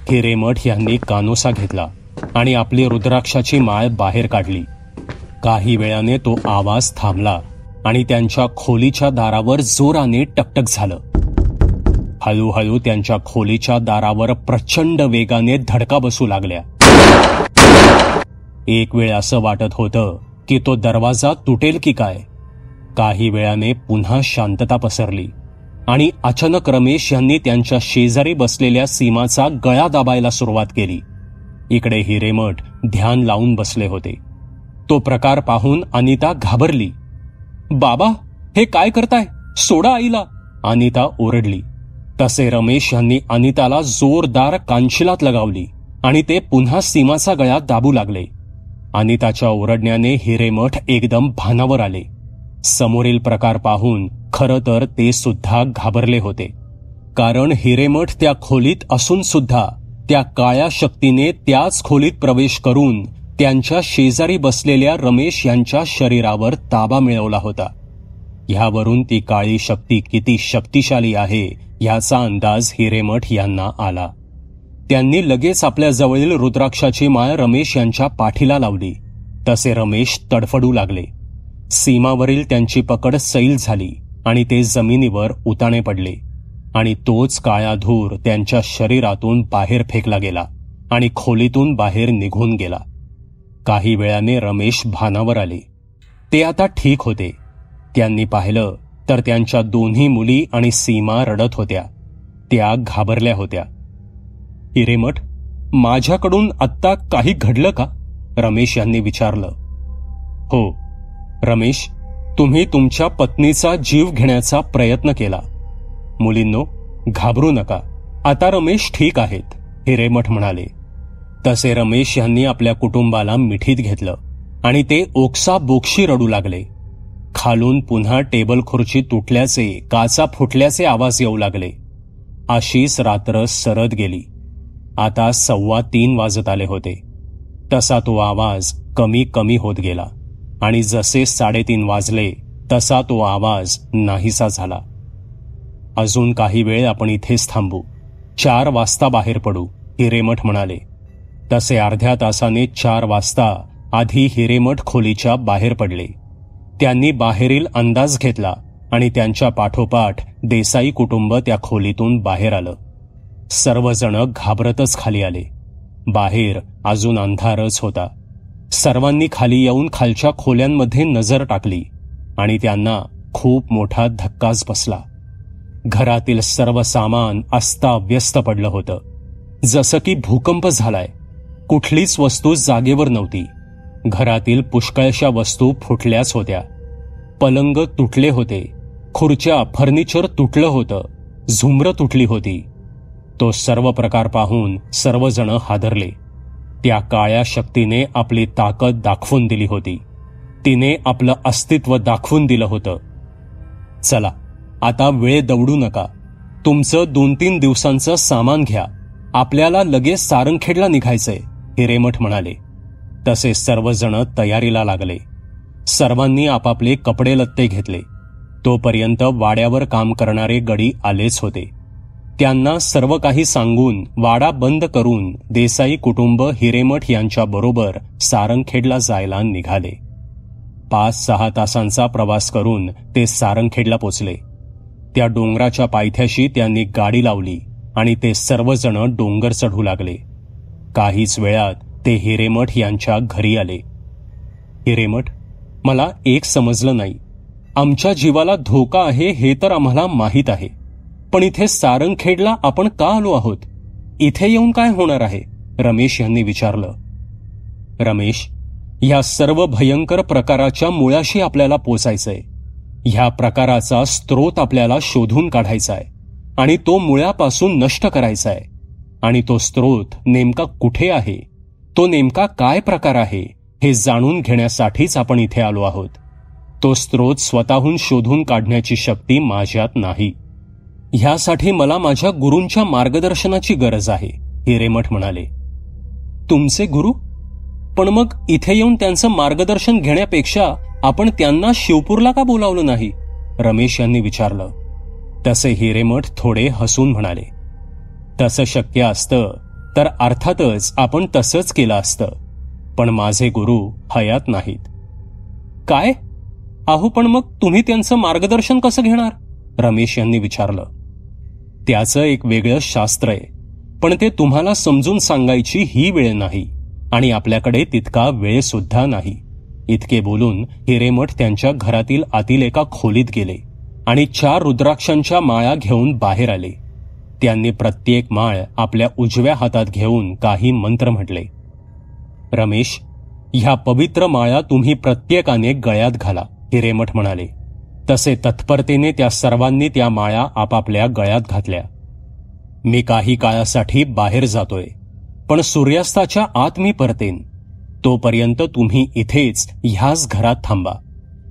हिरेमठ यांनी कानोसा घेतला आणि आपली रुद्राक्षाची माळ बाहेर काढली. काही वेळाने तो आवाज थांबला आणि त्यांच्या खोलीच्या दारावर जोराने टकटक झालं. हळूहळू त्यांच्या खोलीच्या दारावर प्रचंड वेगाने धडका बसू लागल्या. एक वेळ असं वाटत होतं की तो दरवाजा तुटेल की काय. काही वेळाने पुन्हा शांतता पसरली आणि अचानक रमेश यांनी त्यांच्या शेजारी बसलेल्या सीमाचा गळा दाबायला सुरुवात केली. इकडे हिरेमठ ध्यान लावून बसले होते. तो प्रकार पाहून अनिता घाबरली. बाबा, हे काय करताय? सोडा आईला, अनिता ओरडली. तसे रमेश यांनी अनिताला जोरदार कानशिलात लगावली आणि ते पुन्हा सीमाचा गळा दाबू लागले. अनिताच्या ओरडण्याने हिरेमठ एकदम भानावर आले. समोरील प्रकार पाहून खरं तर ते सुद्धा घाबरले होते, कारण हिरेमठ त्या खोलीत असून सुद्धा त्या काळ्या शक्तीने त्याच खोलीत प्रवेश करून त्यांच्या शेजारी बसलेल्या रमेश यांच्या शरीरावर ताबा मिळवला होता. ह्यावरून ती काळी शक्ती किती शक्तिशाली आहे याचा अंदाज हिरेमठ यांना आला. त्यांनी लगेच आपल्या जवळील रुद्राक्षाची माळ रमेश यांच्या पाठीला लावली. तसे रमेश तडफडू लागले. सीमावरील त्यांची पकड सैल झाली आणि ते जमिनीवर उताने पडले आणि तोच काळा धूर त्यांच्या शरीरातून बाहेर फेकला गेला आणि खोलीतून बाहेर निघून गेला. काही वेळाने रमेश भानावर आले. ते आता ठीक होते. त्यांनी पाहिलं तर त्यांच्या दोन्ही मुली आणि सीमा रडत होत्या. त्या घाबरल्या होत्या. हिरेमठ, माझ्याकडून आत्ता काही घडलं का? रमेश यांनी विचारलं. हो रमेश, तुम्ही तुमच्या पत्नीचा जीव घेण्याचा प्रयत्न केला. मुलींनो, घाबरू नका, आता रमेश ठीक आहेत, हिरेमठ म्हणाले. तसे रमेश यांनी आपल्या कुटुंबाला मिठीत घेतलं आणि ते ओक्साबोक्शी रडू लागले. खालून पुन्हा टेबल खुर्ची तुटल्याचे, काचा फुटल्याचे आवाज येऊ लागले. अशीच रात्र सरत गेली. आता 3:15 वाजत आले होते. तसा तो आवाज कमी कमी होत गेला आणि जसे 3:30 वाजले तसा तो आवाज नाहीसा झाला. अजून काही वेळ आपण इथेच थांबू, 4 वाजता बाहेर पडू, हिरेमठ म्हणाले. तसे अर्ध्या तासाने 4 वाजता आधी हिरेमठ खोलीच्या बाहेर पडले. त्यांनी बाहेरील अंदाज घेतला आणि त्यांच्या पाठोपाठ देसाई कुटुंब त्या खोलीतून बाहेर आलं. सर्वजण घाबरतच खाली आले. बाहेर अजून अंधारच होता. सर्वांनी खाली येऊन खालच्या खोल्यांमध्ये नजर टाकली आणि त्यांना खूप मोठा धक्काच बसला. घरातील सर्व सामान अस्ताव्यस्त पडलं होतं, जसं की भूकंप झालाय. कुठलीच वस्तू जागेवर नव्हती. घरातील पुष्कळशा वस्तू फुटल्याच होत्या. पलंग तुटले होते, खुर्च्या, फर्निचर तुटलं होतं, झुमरं तुटली होती. तो सर्व प्रकार पाहून सर्वजण हादरले. त्या काळ्या शक्तीने आपली ताकद दाखवून दिली होती. तिने आपलं अस्तित्व दाखवून दिलं होतं. चला, आता वेळ दवडू नका. तुमचं 2-3 दिवसांचं सामान घ्या. आपल्याला लगेच सारंगखेडला निघायचंय, हिरेमठ म्हणाले. तसे सर्वजण तयारीला लागले. सर्वांनी आपापले कपडे लत्ते घेतले. तोपर्यंत वाड्यावर काम करणारे गडी आलेच होते. त्यांना सर्व काही सांगून वाडा बंद करून देसाई कुटुंब हिरेमठ यांच्या बरोबर सारंगखेडला जायला निघाले. 5-6 तासांचा प्रवास करून ते सारंगखेडला पोचले. त्या डोंगराच्या पायथ्याशी त्यांनी गाडी लावली आणि ते सर्वजण डोंगर चढू लागले. काहीच वेळात ते हिरेमठ यांच्या घरी आले. हिरेमठ, मला एक समजलं नाही. आमच्या जीवाला धोका आहे हे तर आम्हाला माहीत आहे, पण इथे सारंगखेडला आपण का आलो आहोत? इथे येऊन काय होणार आहे? रमेश यांनी विचारलं. रमेश, ह्या सर्व भयंकर प्रकाराच्या मुळाशी आपल्याला पोचायचंय. ह्या प्रकाराचा स्रोत आपल्याला शोधून काढायचाय आणि तो मुळापासून नष्ट करायचाय. आणि तो स्रोत नेमका कुठे आहे, तो नेमका काय प्रकार आहे हे जाणून घेण्यासाठीच आपण इथे आलो आहोत. तो स्रोत स्वतःहून शोधून काढण्याची शक्ती माझ्यात नाही. ह्यासाठी मला माझ्या गुरूंच्या मार्गदर्शनाची गरज आहे, हिरेमठ म्हणाले. तुमचे गुरु? पण मग इथे येऊन त्यांचं मार्गदर्शन घेण्यापेक्षा आपण त्यांना शिवपूरला का बोलावलं नाही? रमेश यांनी विचारलं. तसे हिरेमठ थोडे हसून म्हणाले. तसं शक्य असतं तर अर्थातच आपण तसंच केलं असतं, पण माझे गुरु हयात नाहीत. काय? अहो, पण मग तुम्ही त्यांचं मार्गदर्शन कसं घेणार? रमेश यांनी विचारलं. त्याचं एक वेगळं शास्त्र आहे, पण ते तुम्हाला समजून सांगायची ही वेळ नाही आणि आपल्याकडे तितका वेळ सुद्धा नाही. इतके बोलून हिरेमठ त्यांच्या घरातील आतील एका खोलीत गेले आणि 4 रुद्राक्षांच्या माळा घेऊन बाहेर आले. त्यांनी प्रत्येक माळ आपल्या उजव्या हातात घेऊन काही मंत्र म्हटले. रमेश, ह्या पवित्र माळा तुम्ही प्रत्येकाने गळ्यात घाला, हिरेमठ म्हणाले. तसे तत्परतेने त्या सर्वांनी त्या माळा आपापल्या गळ्यात घातल्या. मी काही काळासाठी बाहेर जातोय, पण सूर्यास्ताच्या आत मी परतेन. तोपर्यंत तुम्ही इथेच ह्याच घरात थांबा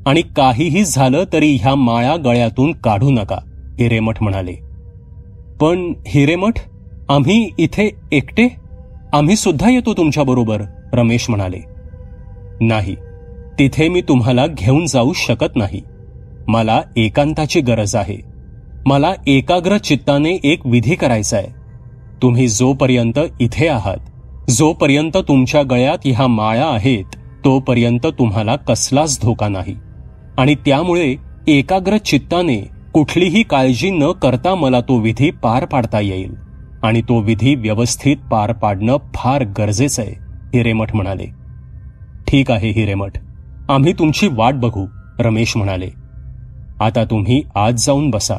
आणि काहीही झालं तरी ह्या माळा गळ्यातून काढू नका, हिरेमठ म्हणाले. पण हिरेमठ, आम्ही इथे एकटे? आम्ही सुद्धा येतो तुमच्याबरोबर, रमेश म्हणाले. नाही, तिथे मी तुम्हाला घेऊन जाऊ शकत नाही. मला एकांताची गरज आहे. मला एकाग्र चित्ताने एक विधी करायचा आहे. तुम्ही जोपर्यंत इथे आहात, जोपर्यंत तुमच्या गळ्यात ह्या माळा आहेत, तोपर्यंत तुम्हाला कसलाच धोका नाही. आणि त्यामुळे एकाग्र चित्ताने कुठलीही काळजी न करता मला तो विधी पार पाडता येईल. आणि तो विधी व्यवस्थित पार पाडणं फार गरजेचं आहे, हिरेमठ म्हणाले. ठीक आहे हिरेमठ, आम्ही तुमची वाट बघू, रमेश म्हणाले. आता तुम्ही आत जाऊन बसा,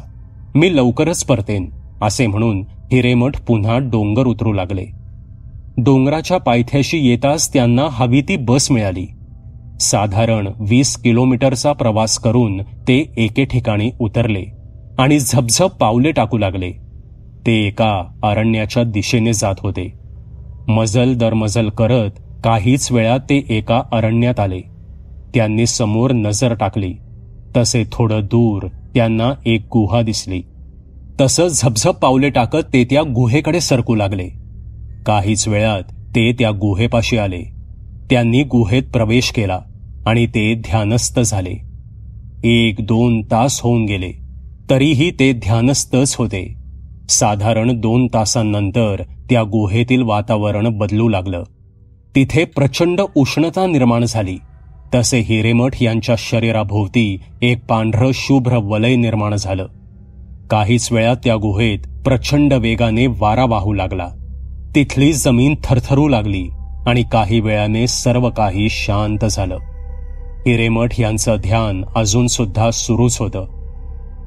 मी लवकरच परतेन, असे म्हणून हिरेमठ पुन्हा डोंगर उतरू लागले. डोंगराच्या पायथ्याशी येताच त्यांना हवी ती बस मिळाली. साधारण 20 किलोमीटरचा प्रवास करून ते एके ठिकाणी उतरले आणि झपझप पावले टाकू लागले. ते एका अरण्याच्या दिशेने जात होते. मजल दर मजल करत काहीच वेळात ते एका अरण्यात आले. त्यांनी समोर नजर टाकली तसे थोडं दूर त्यांना एक गुहा दिसली. तसं झपझप पावले टाकत ते त्या गुहेकडे सरकू लागले. काहीच वेळात ते त्या गुहेपाशी आले. त्यांनी गुहेत प्रवेश केला आणि ते ध्यानस्थ झाले. 1-2 तास होऊन गेले तरीही ते ध्यानस्थच होते. साधारण 2 तासांनंतर त्या गुहेतील वातावरण बदलू लागलं. तिथे प्रचंड उष्णता निर्माण झाली. तसे हिरेमठ यांच्या शरीराभोवती एक पांढरं शुभ्र वलय निर्माण झालं. काहीच वेळात त्या गुहेत प्रचंड वेगाने वारा वाहू लागला. तिथली जमीन थरथरू लागली आणि काही वेळाने सर्व काही शांत झालं. हिरेमठ यांचं ध्यान अजून सुद्धा सुरूच होतं.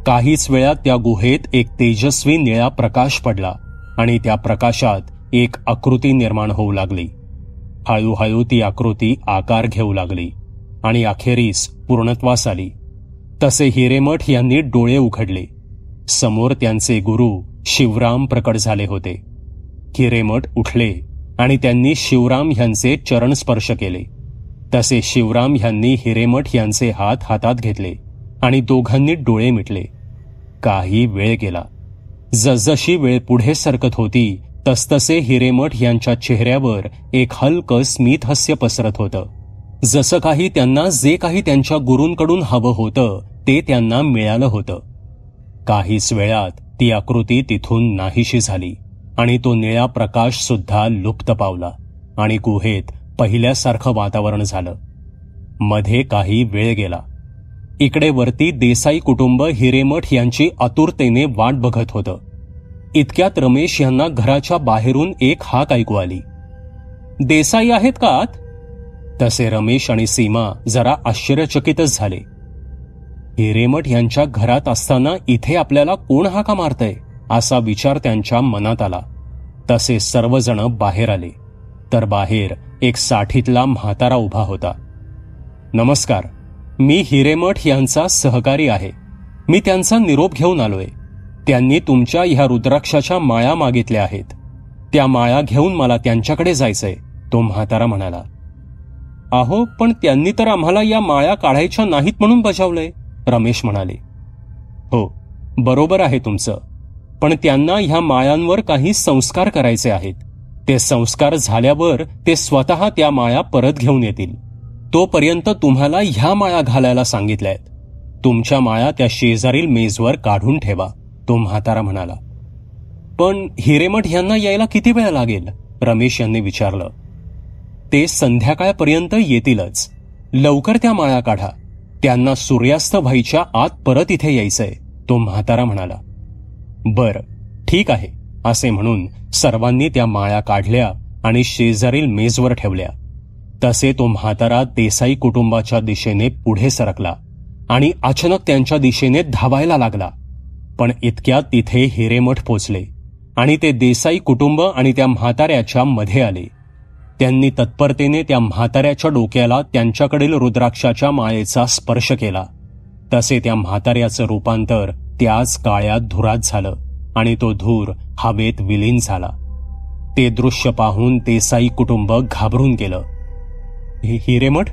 काहीच वेळात त्या गुहेत एक तेजस्वी निळा प्रकाश पडला आणि त्या प्रकाशात एक आकृती निर्माण होऊ लागली. हळूहळू ती आकृती आकार घेऊ लागली आणि अखेरीस पूर्णत्वास आली. तसे हिरेमठ यांनी डोळे उघडले. समोर त्यांचे गुरु शिवराम प्रकट झाले होते. हिरेमठ उठले आणि त्यांनी शिवराम यांचे चरण स्पर्श केले. तसे शिवराम यांनी हिरेमठ यांचे हात हातात घेतले आणि दोघांनी डोळे मिटले. काही वेळ गेला. जसजशी वेळ पुढे सरकत होती तसतसे हिरेमठ यांच्या चेहऱ्यावर एक हलकं स्मितहास्य पसरत होतं. जसं काही त्यांना जे काही त्यांच्या गुरूंकडून हवं होतं ते त्यांना मिळालं होतं. काहीच वेळात ती आकृती तिथून नाहीशी झाली आणि तो निळा प्रकाश सुद्धा लुप्त पावला आणि गुहेत पहिल्यासारखं वातावरण झालं. मध्ये काही वेळ गेला. इकडे वरती देसाई कुटुंब हिरेमठ यांची आतुरतेने वाट बघत होतं. इतक्यात रमेश यांना घराच्या बाहेरून एक हाक ऐकू आली. देसाई आहेत का आत? तसे रमेश आणि सीमा जरा आश्चर्यचकितच झाले. हिरेमठ यांच्या घरात असताना इथे आपल्याला कोण हाका मारतय असा विचार त्यांच्या मनात आला. तसे सर्वजण बाहेर आले तर बाहेर एक 60तला म्हातारा उभा होता. नमस्कार, मी हिरेमठ यांचा सहकारी आहे. मी त्यांचा निरोप घेऊन आलोय. त्यांनी तुमच्या ह्या रुद्राक्षाच्या माळा मागितल्या आहेत. त्या माळा घेऊन मला त्यांच्याकडे जायचंय, तो म्हातारा म्हणाला. अहो, पण त्यांनी तर आम्हाला या माळा काढायच्या नाहीत म्हणून बजावलंय, रमेश म्हणाले. हो, बरोबर आहे तुमचं, पण त्यांना ह्या माळांवर काही संस्कार करायचे आहेत. ते संस्कार झाल्यावर ते स्वतः त्या माळा परत घेऊन येतील. तोपर्यंत तुम्हाला ह्या माळा घालायला सांगितल्यात. तुमच्या माळा त्या शेजारील मेजवर काढून ठेवा, तो म्हातारा म्हणाला. पण हिरेमठ यांना यायला किती वेळ लागेल, रमेश यांनी विचारलं. ते संध्याकाळपर्यंत येतीलच. लवकर त्या माळा काढा. त्यांना सूर्यास्त व्हायच्या आत परत इथे यायचंय, तो म्हातारा म्हणाला. बरं, ठीक आहे, असे म्हणून सर्वांनी त्या माळा काढल्या आणि शेजारील मेजवर ठेवल्या. तसे तो म्हातारा देसाई कुटुंबाच्या दिशेने पुढे सरकला आणि अचानक त्यांच्या दिशेने धावायला लागला. पण इतक्यात तिथे हिरेमठ पोचले आणि ते देसाई कुटुंब आणि त्या म्हाताऱ्याच्या मध्ये आले. त्यांनी तत्परतेने त्या म्हाताऱ्याच्या डोक्याला त्यांच्याकडील रुद्राक्षाच्या माळेचा स्पर्श केला. तसे त्या म्हाताऱ्याचं रूपांतर त्याच काळ्या धुरात झालं आणि तो धूर हवेत विलीन झाला. ते दृश्य पाहून देसाई कुटुंब घाबरून गेलं. हिरेमठ,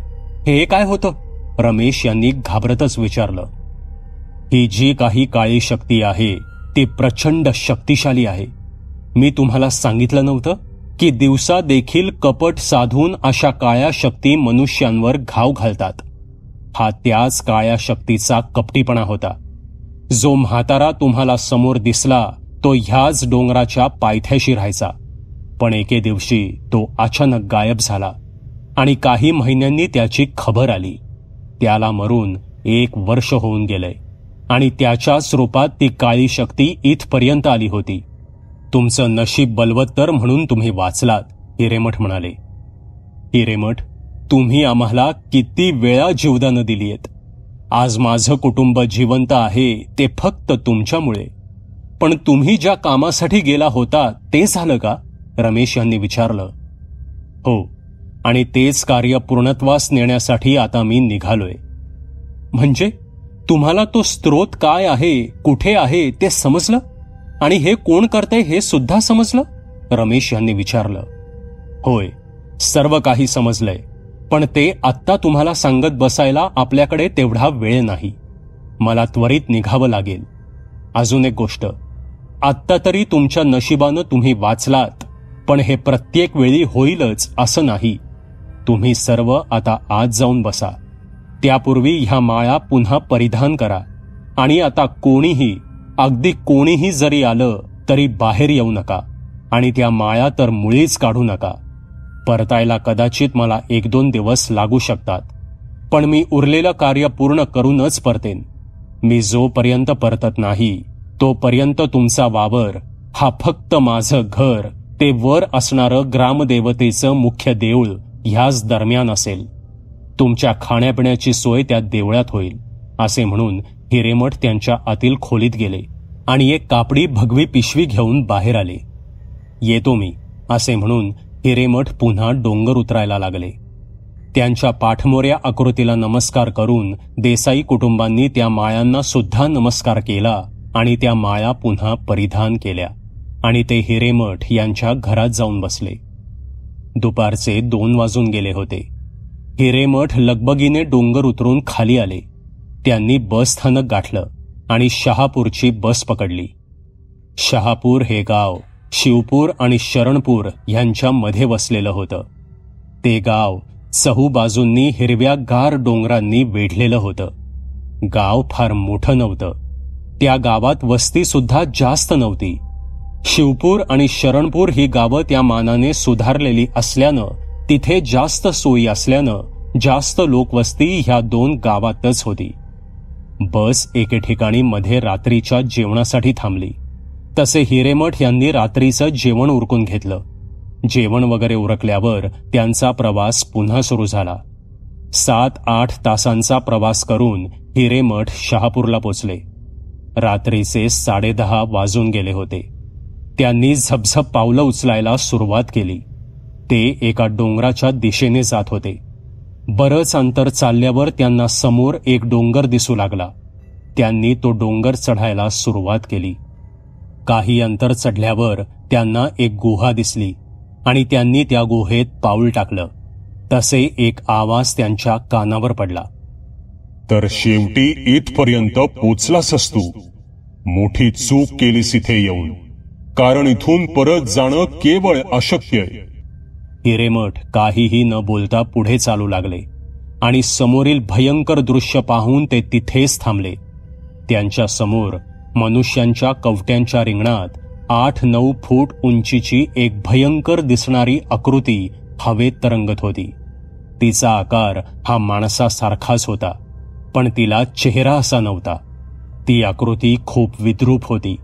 हे काय होतं? रमेश यांनी घाबरतच विचारलं. ही जी काही काळी शक्ती आहे ती प्रचंड शक्तिशाली आहे. मी तुम्हाला सांगितलं नव्हतं की दिवसा देखील कपट साधून अशा काळ्या शक्ती मनुष्यांवर घाव घालतात. हा त्याच काळ्या शक्तीचा कपटीपणा होता. जो म्हातारा तुम्हाला समोर दिसला तो ह्याच डोंगराच्या पायथ्याशी राहायचा, पण एके दिवशी तो अचानक गायब झाला आणि काही महिन्यांनी त्याची खबर आली. त्याला मरून 1 वर्ष होऊन गेलंय आणि त्याच्याच रूपात ती काळी शक्ती इथपर्यंत आली होती. तुमचं नशीब बलवत्तर म्हणून तुम्ही वाचलात, हिरेमठ म्हणाले. हिरेमठ, तुम्ही आम्हाला किती वेळा जीवदानं दिलीयत. आज माझं कुटुंब जिवंत आहे ते फक्त तुमच्यामुळे. पण तुम्ही ज्या कामासाठी गेला होता ते झालं का? रमेश यांनी विचारलं. हो, आणि तेच कार्य पूर्णत्वास नेण्यासाठी आता मी निघालोय. म्हणजे तुम्हाला तो स्रोत काय आहे, कुठे आहे ते समजलं आणि हे कोण करतंय हे सुद्धा समजलं? रमेश यांनी विचारलं. होय, सर्व काही समजलंय, पण ते आत्ता तुम्हाला सांगत बसायला आपल्याकडे तेवढा वेळ नाही. मला त्वरित निघावं लागेल. अजून एक गोष्ट, आत्ता तरी तुमच्या नशिबानं तुम्ही वाचलात, पण हे प्रत्येक वेळी होईलच असं नाही. तुम्ही सर्व आता आत जाऊन बसा. त्यापूर्वी ह्या माळा पुन्हा परिधान करा आणि आता कोणीही, अगदी कोणीही जरी आलं तरी बाहेर येऊ नका आणि त्या माळा तर मुळीच काढू नका. परतायला कदाचित मला 1-2 दिवस लागू शकतात, पण मी उरलेलं कार्य पूर्ण करूनच परतेन. मी जोपर्यंत परतत नाही तोपर्यंत तुमचा वावर हा फक्त माझं घर ते वर असणारं ग्रामदेवतेचं मुख्य देऊळ ह्याच दरम्यान असेल. तुमच्या खाण्यापिण्याची सोय त्या देवळात होईल, असे म्हणून हिरेमठ त्यांच्या आतील खोलीत गेले आणि एक कापडी भगवी पिशवी घेऊन बाहेर आले. येतो मी, असे म्हणून हिरेमठ पुन्हा डोंगर उतरायला लागले. त्यांच्या पाठमोऱ्या आकृतीला नमस्कार करून देसाई कुटुंबांनी त्या माळ्यांना सुद्धा नमस्कार केला आणि त्या माळा पुन्हा परिधान केल्या आणि ते हिरेमठ यांच्या घरात जाऊन बसले. दुपारचे 2 वाजून गेले होते. हिरेमठ लगबगीने डोंगर उतरून खाली आले. त्यांनी बस स्थानक गाठलं आणि शहापूरची बस पकडली. शहापूर हे गाव शिवपूर आणि शरणपूर यांच्या मध्ये वसलेलं होतं. ते गाव चहूबाजूंनी हिरव्या गार डोंगरांनी वेढलेलं होतं. गाव फार मोठं नव्हतं. त्या गावात वस्ती सुद्धा जास्त नव्हती. शिवपूर आणि शरणपूर ही गावं त्या मानाने सुधारलेली असल्यानं, तिथे जास्त सोयी असल्यानं जास्त लोकवस्ती ह्या 2 गावातच होती. बस एके ठिकाणी मध्ये रात्रीच्या जेवणासाठी थांबली. तसे हिरेमठ यांनी रात्रीचं जेवण उरकून घेतलं. जेवण वगैरे उरकल्यावर त्यांचा प्रवास पुन्हा सुरू झाला. 7-8 तासांचा प्रवास करून हिरेमठ शहापूरला पोचले. रात्रीचे 10:30 वाजून गेले होते. त्यांनी झपझप पावलं उचलायला सुरुवात केली. ते एका डोंगराच्या दिशेने जात होते. बरंच अंतर चालल्यावर त्यांना समोर एक डोंगर दिसू लागला. त्यांनी तो डोंगर चढायला सुरुवात केली. काही अंतर चढल्यावर त्यांना एक गुहा दिसली आणि त्यांनी त्या गुहेत पाऊल टाकलं. तसे एक आवाज त्यांच्या कानावर पडला. तर शेवटी इथपर्यंत पोचलासस तू. मोठी चूक केलीस इथे येऊन, कारण इथून परत जाणं केवळ अशक्य आहे. हिरेमठ काहीही न बोलता पुढे चालू लागले आणि समोरील भयंकर दृश्य पाहून ते तिथेच थांबले. त्यांच्या समोर मनुष्यांच्या कवट्यांच्या रिंगणात 8-9 फूट उंचीची एक भयंकर दिसणारी आकृती हवेत तरंगत होती. तिचा आकार हा माणसासारखाच होता, पण तिला चेहरा असा नव्हता. ती आकृती खूप विद्रूप होती.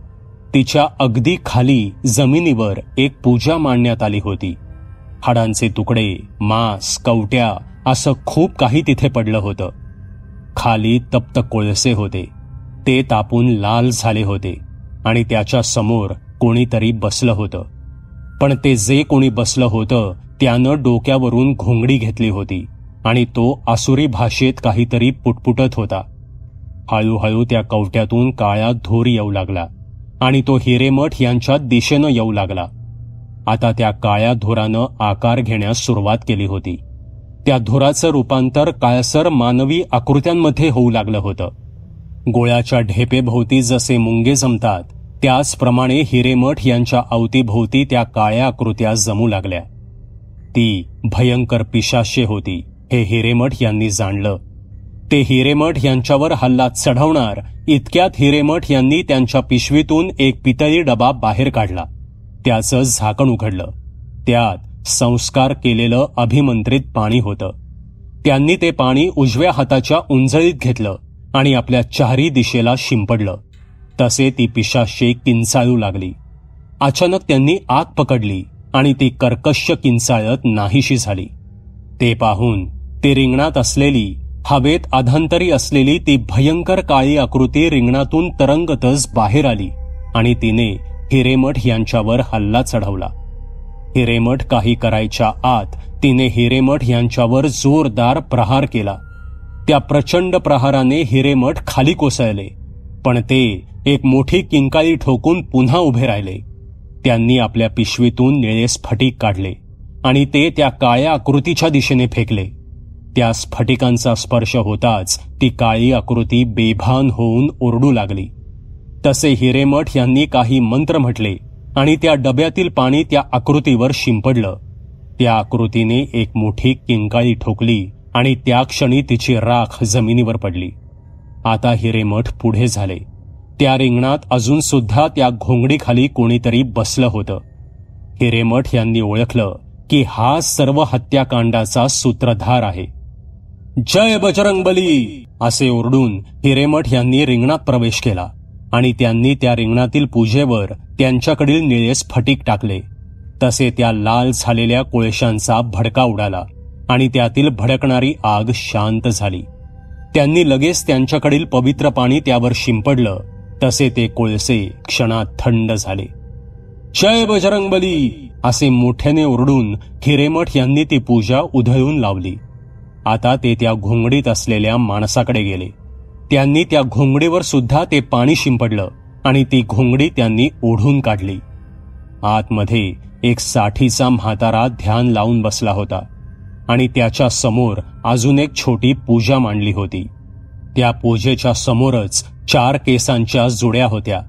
तिच्या अगदी खाली जमिनीवर एक पूजा मांडण्यात आली होती. हाडांचे तुकडे, मांस, कवट्या असं खूप काही तिथे पडलं होतं. खाली तप्त कोळसे होते, ते तापून लाल झाले होते आणि त्याच्या समोर कोणीतरी बसलं होतं. पण ते जे कोणी बसलं होतं त्यानं डोक्यावरून घोंगडी घेतली होती आणि तो आसुरी भाषेत काहीतरी पुटपुटत होता. हळूहळू त्या कवट्यातून काळा धूर येऊ लागला आणि तो हिरेमठ यांच्या दिशेनं येऊ लागला. आता त्या काळ्या धुरानं आकार घेण्यास सुरुवात केली होती. त्या धुराचं रूपांतर काळसर मानवी आकृत्यांमध्ये होऊ लागलं होतं. गोळ्याच्या ढेपेभोवती जसे मुंगे जमतात त्याचप्रमाणे हिरेमठ यांच्या अवतीभोवती त्या काळ्या आकृत्या जमू लागल्या. ती भयंकर पिशाच्ये होती हे हिरेमठ यांनी जाणलं. ते हिरेमठ यांच्यावर हल्ला चढवणार इतक्यात हिरेमठ यांनी त्यांच्या पिशवीतून एक पितळी डबा बाहेर काढला. त्याचं झाकण उघडलं. त्यात संस्कार केलेलं अभिमंत्रित पाणी होतं. त्यांनी ते पाणी उजव्या हाताच्या उंजळीत घेतलं आणि आपल्या चारी दिशेला शिंपडलं. तसे ती पिशाच्ये किंचाळू लागली. अचानक त्यांनी आग पकडली आणि ती कर्कश किंचाळत नाहीशी झाली. ते पाहून ते रिंगणात असलेली, हवेत अधांतरी असलेली ती भयंकर काळी आकृती रिंगणातून तरंगतच बाहेर आली आणि तिने हिरेमठ यांच्यावर हल्ला चढवला. हिरेमठ काही करायच्या आत तिने हिरेमठ यांच्यावर जोरदार प्रहार केला. त्या प्रचंड प्रहाराने हिरेमठ खाली कोसळले, पण ते एक मोठी किंकाळी ठोकून पुन्हा उभे राहिले. त्यांनी आपल्या पिशवीतून निळे स्फटिक काढले आणि ते त्या काळ्या आकृतीच्या दिशेने फेकले. त्या स्फटिकांचा स्पर्श होताच ती काळी आकृती बेभान होऊन ओरडू लागली. तसे हिरेमठ यांनी काही मंत्र म्हटले आणि त्या डब्यातील पाणी त्या आकृतीवर शिंपडलं. त्या आकृतीने एक मोठी किंकाळी ठोकली आणि त्या क्षणी तिची राख जमिनीवर पडली. आता हिरेमठ पुढे झाले. त्या रिंगणात अजून सुद्धा त्या घोंगडीखाली कोणीतरी बसलं होतं. हिरेमठ यांनी ओळखलं की हा सर्व हत्याकांडाचा सूत्रधार आहे. जय बजरंगबली असे ओरडून हिरेमठ यांनी रिंगणात प्रवेश केला आणि त्यांनी त्या रिंगणातील पूजेवर त्यांच्याकडील निळे स्फटिक टाकले. तसे त्या लाल झालेल्या कोळशांचा भडका उडाला आणि त्यातील भडकणारी आग शांत झाली. त्यांनी लगेच त्यांच्याकडील पवित्र पाणी त्यावर शिंपडलं. तसे ते कोळसे क्षणात थंड झाले. जय बजरंगबली असे मोठ्याने ओरडून हिरेमठ यांनी ती पूजा उधळून लावली. आता ते त्या घोंगडीत असलेल्या माणसाकडे गेले. त्यांनी त्या घोंगडीवर सुद्धा ते पाणी शिंपडलं आणि ती घोंगडी त्यांनी ओढून काढली. आतमध्ये एक साठीचा म्हातारा ध्यान लावून बसला होता आणि त्याच्या समोर अजून एक छोटी पूजा मांडली होती. त्या पूजेच्या समोरच 4 केसांच्या जुड्या होत्या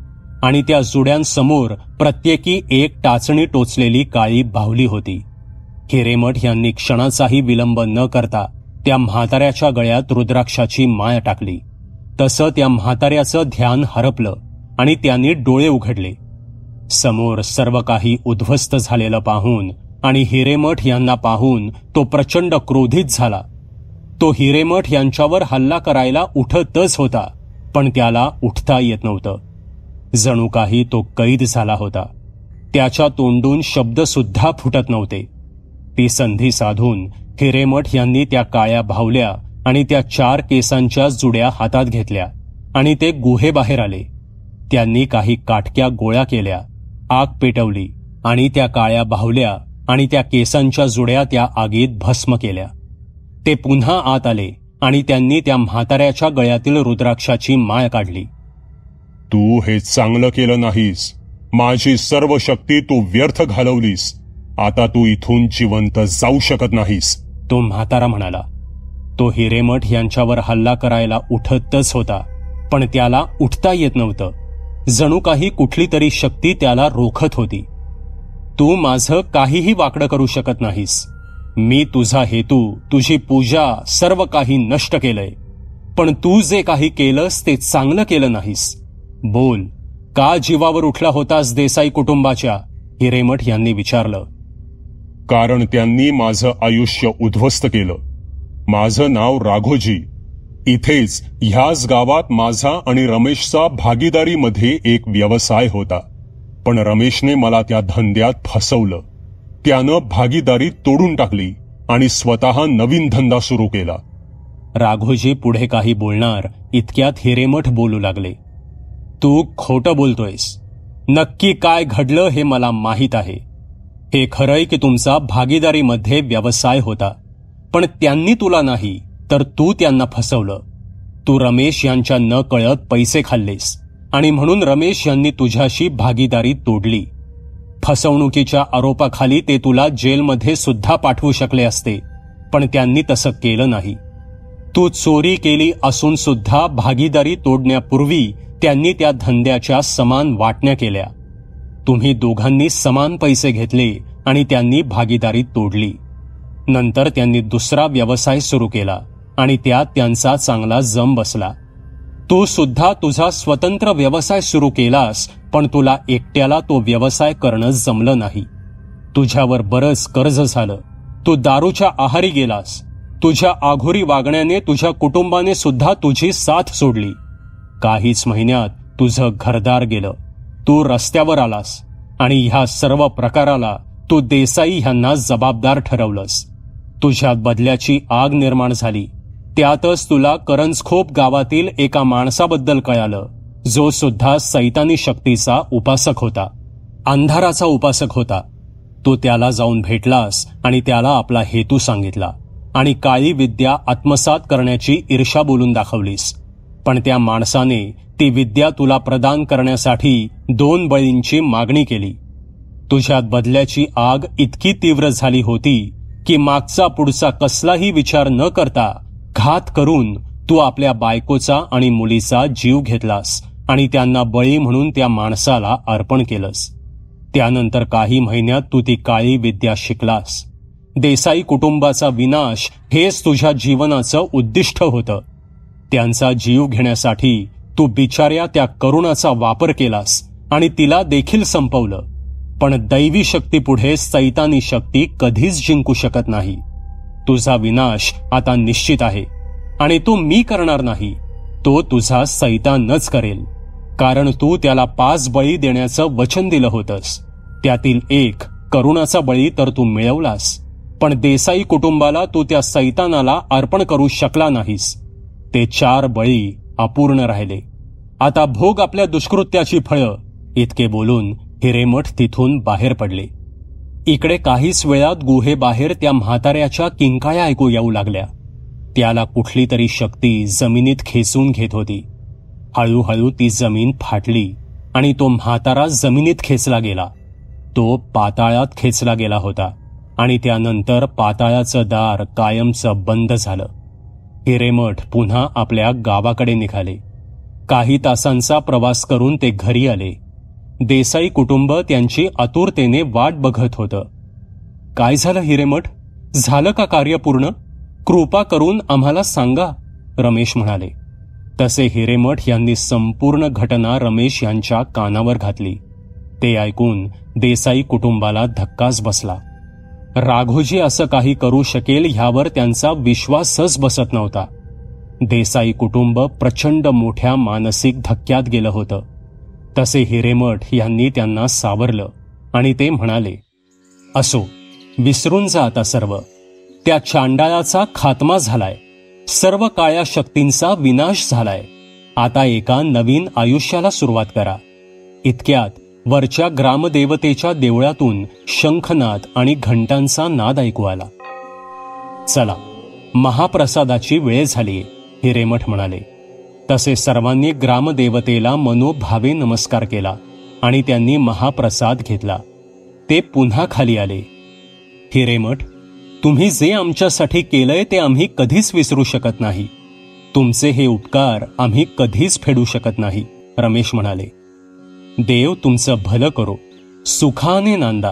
आणि त्या जुड्यांसमोर प्रत्येकी एक टाचणी टोचलेली काळी बाहुली होती. हिरेमठ यांनी क्षणाचाही विलंब न करता त्या म्हाताऱ्याच्या गळ्यात रुद्राक्षाची माळ टाकली. तसं त्या म्हाताऱ्याचं ध्यान हरपलं आणि त्यांनी डोळे उघडले. समोर सर्व काही उद्ध्वस्त झालेलं पाहून आणि हिरेमठ यांना पाहून तो प्रचंड क्रोधित झाला. तो हिरेमठ यांच्यावर हल्ला करायला उठतच होता, पण त्याला उठता येत नव्हतं. जणू काही तो कैद झाला होता. त्याच्या तोंडून शब्द सुद्धा फुटत नव्हते. ती संधी साधून हिरेमठ यांनी त्या काळ्या बाहुल्या आणि त्या 4 केसांच्या जुड्या हातात घेतल्या आणि ते गुहेबाहेर आले. त्यांनी काही काटक्या गोळ्या केल्या, आग पेटवली आणि त्या काळ्या बाहुल्या आणि त्या केसांच्या जुड्या त्या आगीत भस्म केल्या. ते पुन्हा आत आले आणि त्यांनी त्या म्हाताऱ्याच्या गळ्यातील रुद्राक्षाची माळ काढली. तू हे चांगलं केलं नाहीस. माझी सर्व शक्ती तू व्यर्थ घालवलीस. आता तू इथून जिवंत जाऊ शकत नाहीस, तो म्हातारा म्हणाला. तो हिरेमठ यांच्यावर हल्ला करायला उठतच होता, पण त्याला उठता येत नव्हतं. जणू काही कुठली तरी शक्ती त्याला रोखत होती. तू माझं काहीही वाकडं करू शकत नाहीस. मी तुझा हेतू, तुझी पूजा, सर्व काही नष्ट केलंय, पण तू जे काही केलंस ते चांगलं केलं नाहीस. बोल, का जीवावर उठला होतास देसाई कुटुंबाच्या? हिरेमठ यांनी विचारलं. कारण त्यांनी माझं आयुष्य उद्ध्वस्त केलं. माझं नाव राघोजी. इथेच ह्याच गावात माझा आणि रमेशचा भागीदारीमध्ये एक व्यवसाय होता, पण रमेशने मला त्या धंद्यात फसवलं. त्यानं भागीदारी तोडून टाकली आणि स्वतः नवीन धंदा सुरू केला. राघोजी पुढे काही बोलणार इतक्यात हिरेमठ बोलू लागले. तू खोटं बोलतोयस. नक्की काय घडलं हे मला माहीत आहे. हे खरंय की तुमचा भागीदारीमध्ये व्यवसाय होता, पण त्यांनी तुला नाही तर तू त्यांना फसवलं. तू रमेश यांच्या न कळत पैसे खाल्लेस आणि म्हणून रमेश यांनी तुझ्याशी भागीदारी तोडली. फसवणुकीच्या आरोपाखाली ते तुला जेलमध्ये सुद्धा पाठवू शकले असते, पण त्यांनी तसं केलं नाही. तू चोरी केली असून सुद्धा भागीदारी तोडण्यापूर्वी त्यांनी त्या धंद्याच्या समान वाटण्या केल्या. तुम्ही दोघांनी समान पैसे घेतले आणि त्यांनी भागीदारी तोडली. नंतर त्यांनी दुसरा व्यवसाय सुरू केला आणि त्यात त्यांचा चांगला जम बसला. तू सुद्धा तुझा स्वतंत्र व्यवसाय सुरू केलास, पण तुला एकट्याला तो व्यवसाय करणं जमलं नाही. तुझ्यावर बरंच कर्ज झालं. तू दारूच्या आहारी गेलास. तुझ्या आघोरी वागण्याने तुझ्या कुटुंबाने सुद्धा तुझी साथ सोडली. काहीच महिन्यात तुझं घरदार गेलं. तू रस्त्यावर आलास आणि ह्या सर्व प्रकाराला तू देसाई ह्यांना जबाबदार ठरवलंस. तुझ्यात बदल्याची आग निर्माण झाली. त्यातच तुला करंजखोप गावातील एका माणसाबद्दल कळालं, जो सुद्धा सैतानी शक्तीचा उपासक होता, अंधाराचा उपासक होता. तू त्याला जाऊन भेटलास आणि त्याला आपला हेतू सांगितला आणि काळी विद्या आत्मसात करण्याची ईर्ष्या बोलून दाखवलीस. पण त्या माणसाने ती विद्या तुला प्रदान करण्यासाठी 2 बळींची मागणी केली. तुझ्यात बदल्याची आग इतकी तीव्र झाली होती की मागचा पुढचा कसलाही विचार न करता घात करून तू आपल्या बायकोचा आणि मुलीचा जीव घेतलास आणि त्यांना बळी म्हणून त्या माणसाला अर्पण केलंस. त्यानंतर काही महिन्यात तू ती काळी विद्या शिकलास. देसाई कुटुंबाचा विनाश हेच तुझ्या जीवनाचं उद्दिष्ट होतं. त्यांचा जीव घेण्यासाठी तू बिचाऱ्या त्या करुणाचा वापर केलास आणि तिला देखील संपवलं. पण दैवी शक्तीपुढे सैतानी शक्ती कधीच जिंकू शकत नाही. तुझा विनाश आता निश्चित आहे आणि तो मी करणार नाही, तो तुझा सैतानच करेल. कारण तू त्याला 5 बळी देण्याचं वचन दिलं होतंस. त्यातील 1 करुणाचा बळी तर तू मिळवलास, पण देसाई कुटुंबाला तू त्या सैतानाला अर्पण करू शकला नाहीस. ते 4 बळी अपूर्ण राहिले. आता भोग आपल्या दुष्कृत्याची फळं. इतके बोलून हिरेमठ तिथून बाहेर पडले. इकडे काहीच वेळात गुहेबाहेर त्या म्हाताऱ्याच्या किंकाळ्या ऐकू येऊ लागल्या. त्याला कुठली तरी शक्ती जमिनीत खेचून घेत होती. हळूहळू ती जमीन फाटली आणि तो म्हातारा जमिनीत खेचला गेला. तो पाताळात खेचला गेला होता आणि त्यानंतर पाताळाचं दार कायमचं बंद झालं. हिरेमठ पुन्हा आपल्या गावाकडे निघाले. काही तासांचा प्रवास करून ते घरी आले. देसाई कुटुंब त्यांची आतुरतेने वाट बघत होतं. काय झालं हिरेमठ? झालं का कार्य पूर्ण? कृपा करून आम्हाला सांगा, रमेश म्हणाले. तसे हिरेमठ यांनी संपूर्ण घटना रमेश यांच्या कानावर घातली. ते ऐकून देसाई कुटुंबाला धक्काच बसला. राघोजी असं काही करू शकेल ह्यावर त्यांचा विश्वासच बसत नव्हता. देसाई कुटुंब प्रचंड मोठ्या मानसिक धक्क्यात गेलं होतं. तसे हिरेमठ यांनी त्यांना सावरलं आणि ते म्हणाले, असो, विसरून जा आता सर्व. त्या चांडाळाचा खात्मा झालाय. सर्व काळ्या शक्तींचा विनाश झालाय. आता एका नवीन आयुष्याला सुरुवात करा. इतक्यात वरच्या ग्रामदेवतेच्या देवळातून शंखनाद आणि घंटांचा नाद ऐकू आला. चला, महाप्रसादाची वेळ झालीये, हिरेमठ म्हणाले. तसे सर्वांनी ग्रामदेवतेला मनोभावे नमस्कार केला आणि त्यांनी महाप्रसाद घेतला. ते पुन्हा खाली आले. हिरेमठ, तुम्ही जे आमच्यासाठी केलंय ते आम्ही कधीच विसरू शकत नाही. तुमचे हे उपकार आम्ही कधीच फेडू शकत नाही, रमेश म्हणाले. देव तुमचं भलं करो, सुखाने नांदा.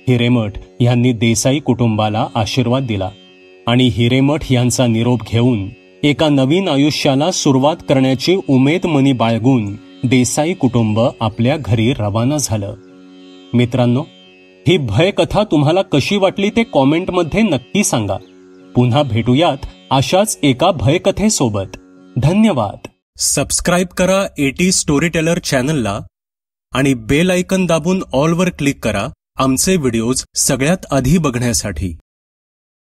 हिरेमठ यांनी देसाई कुटुंबाला आशीर्वाद दिला आणि हिरेमठ यांचा निरोप घेऊन एका नवीन आयुष्याला सुरुवात करण्याची उमेद मनी बाळगून देसाई कुटुंब आपल्या घरी रवाना झालं. मित्रांनो, ही भयकथा तुम्हाला कशी वाटली ते कॉमेंटमध्ये नक्की सांगा. पुन्हा भेटूयात अशाच एका भयकथेसोबत. धन्यवाद. सबस्क्राईब करा एटी स्टोरी टेलर चॅनलला आणि बेल आयकन दाबून ऑलवर क्लिक करा आमचे व्हिडिओज सगळ्यात आधी बघण्यासाठी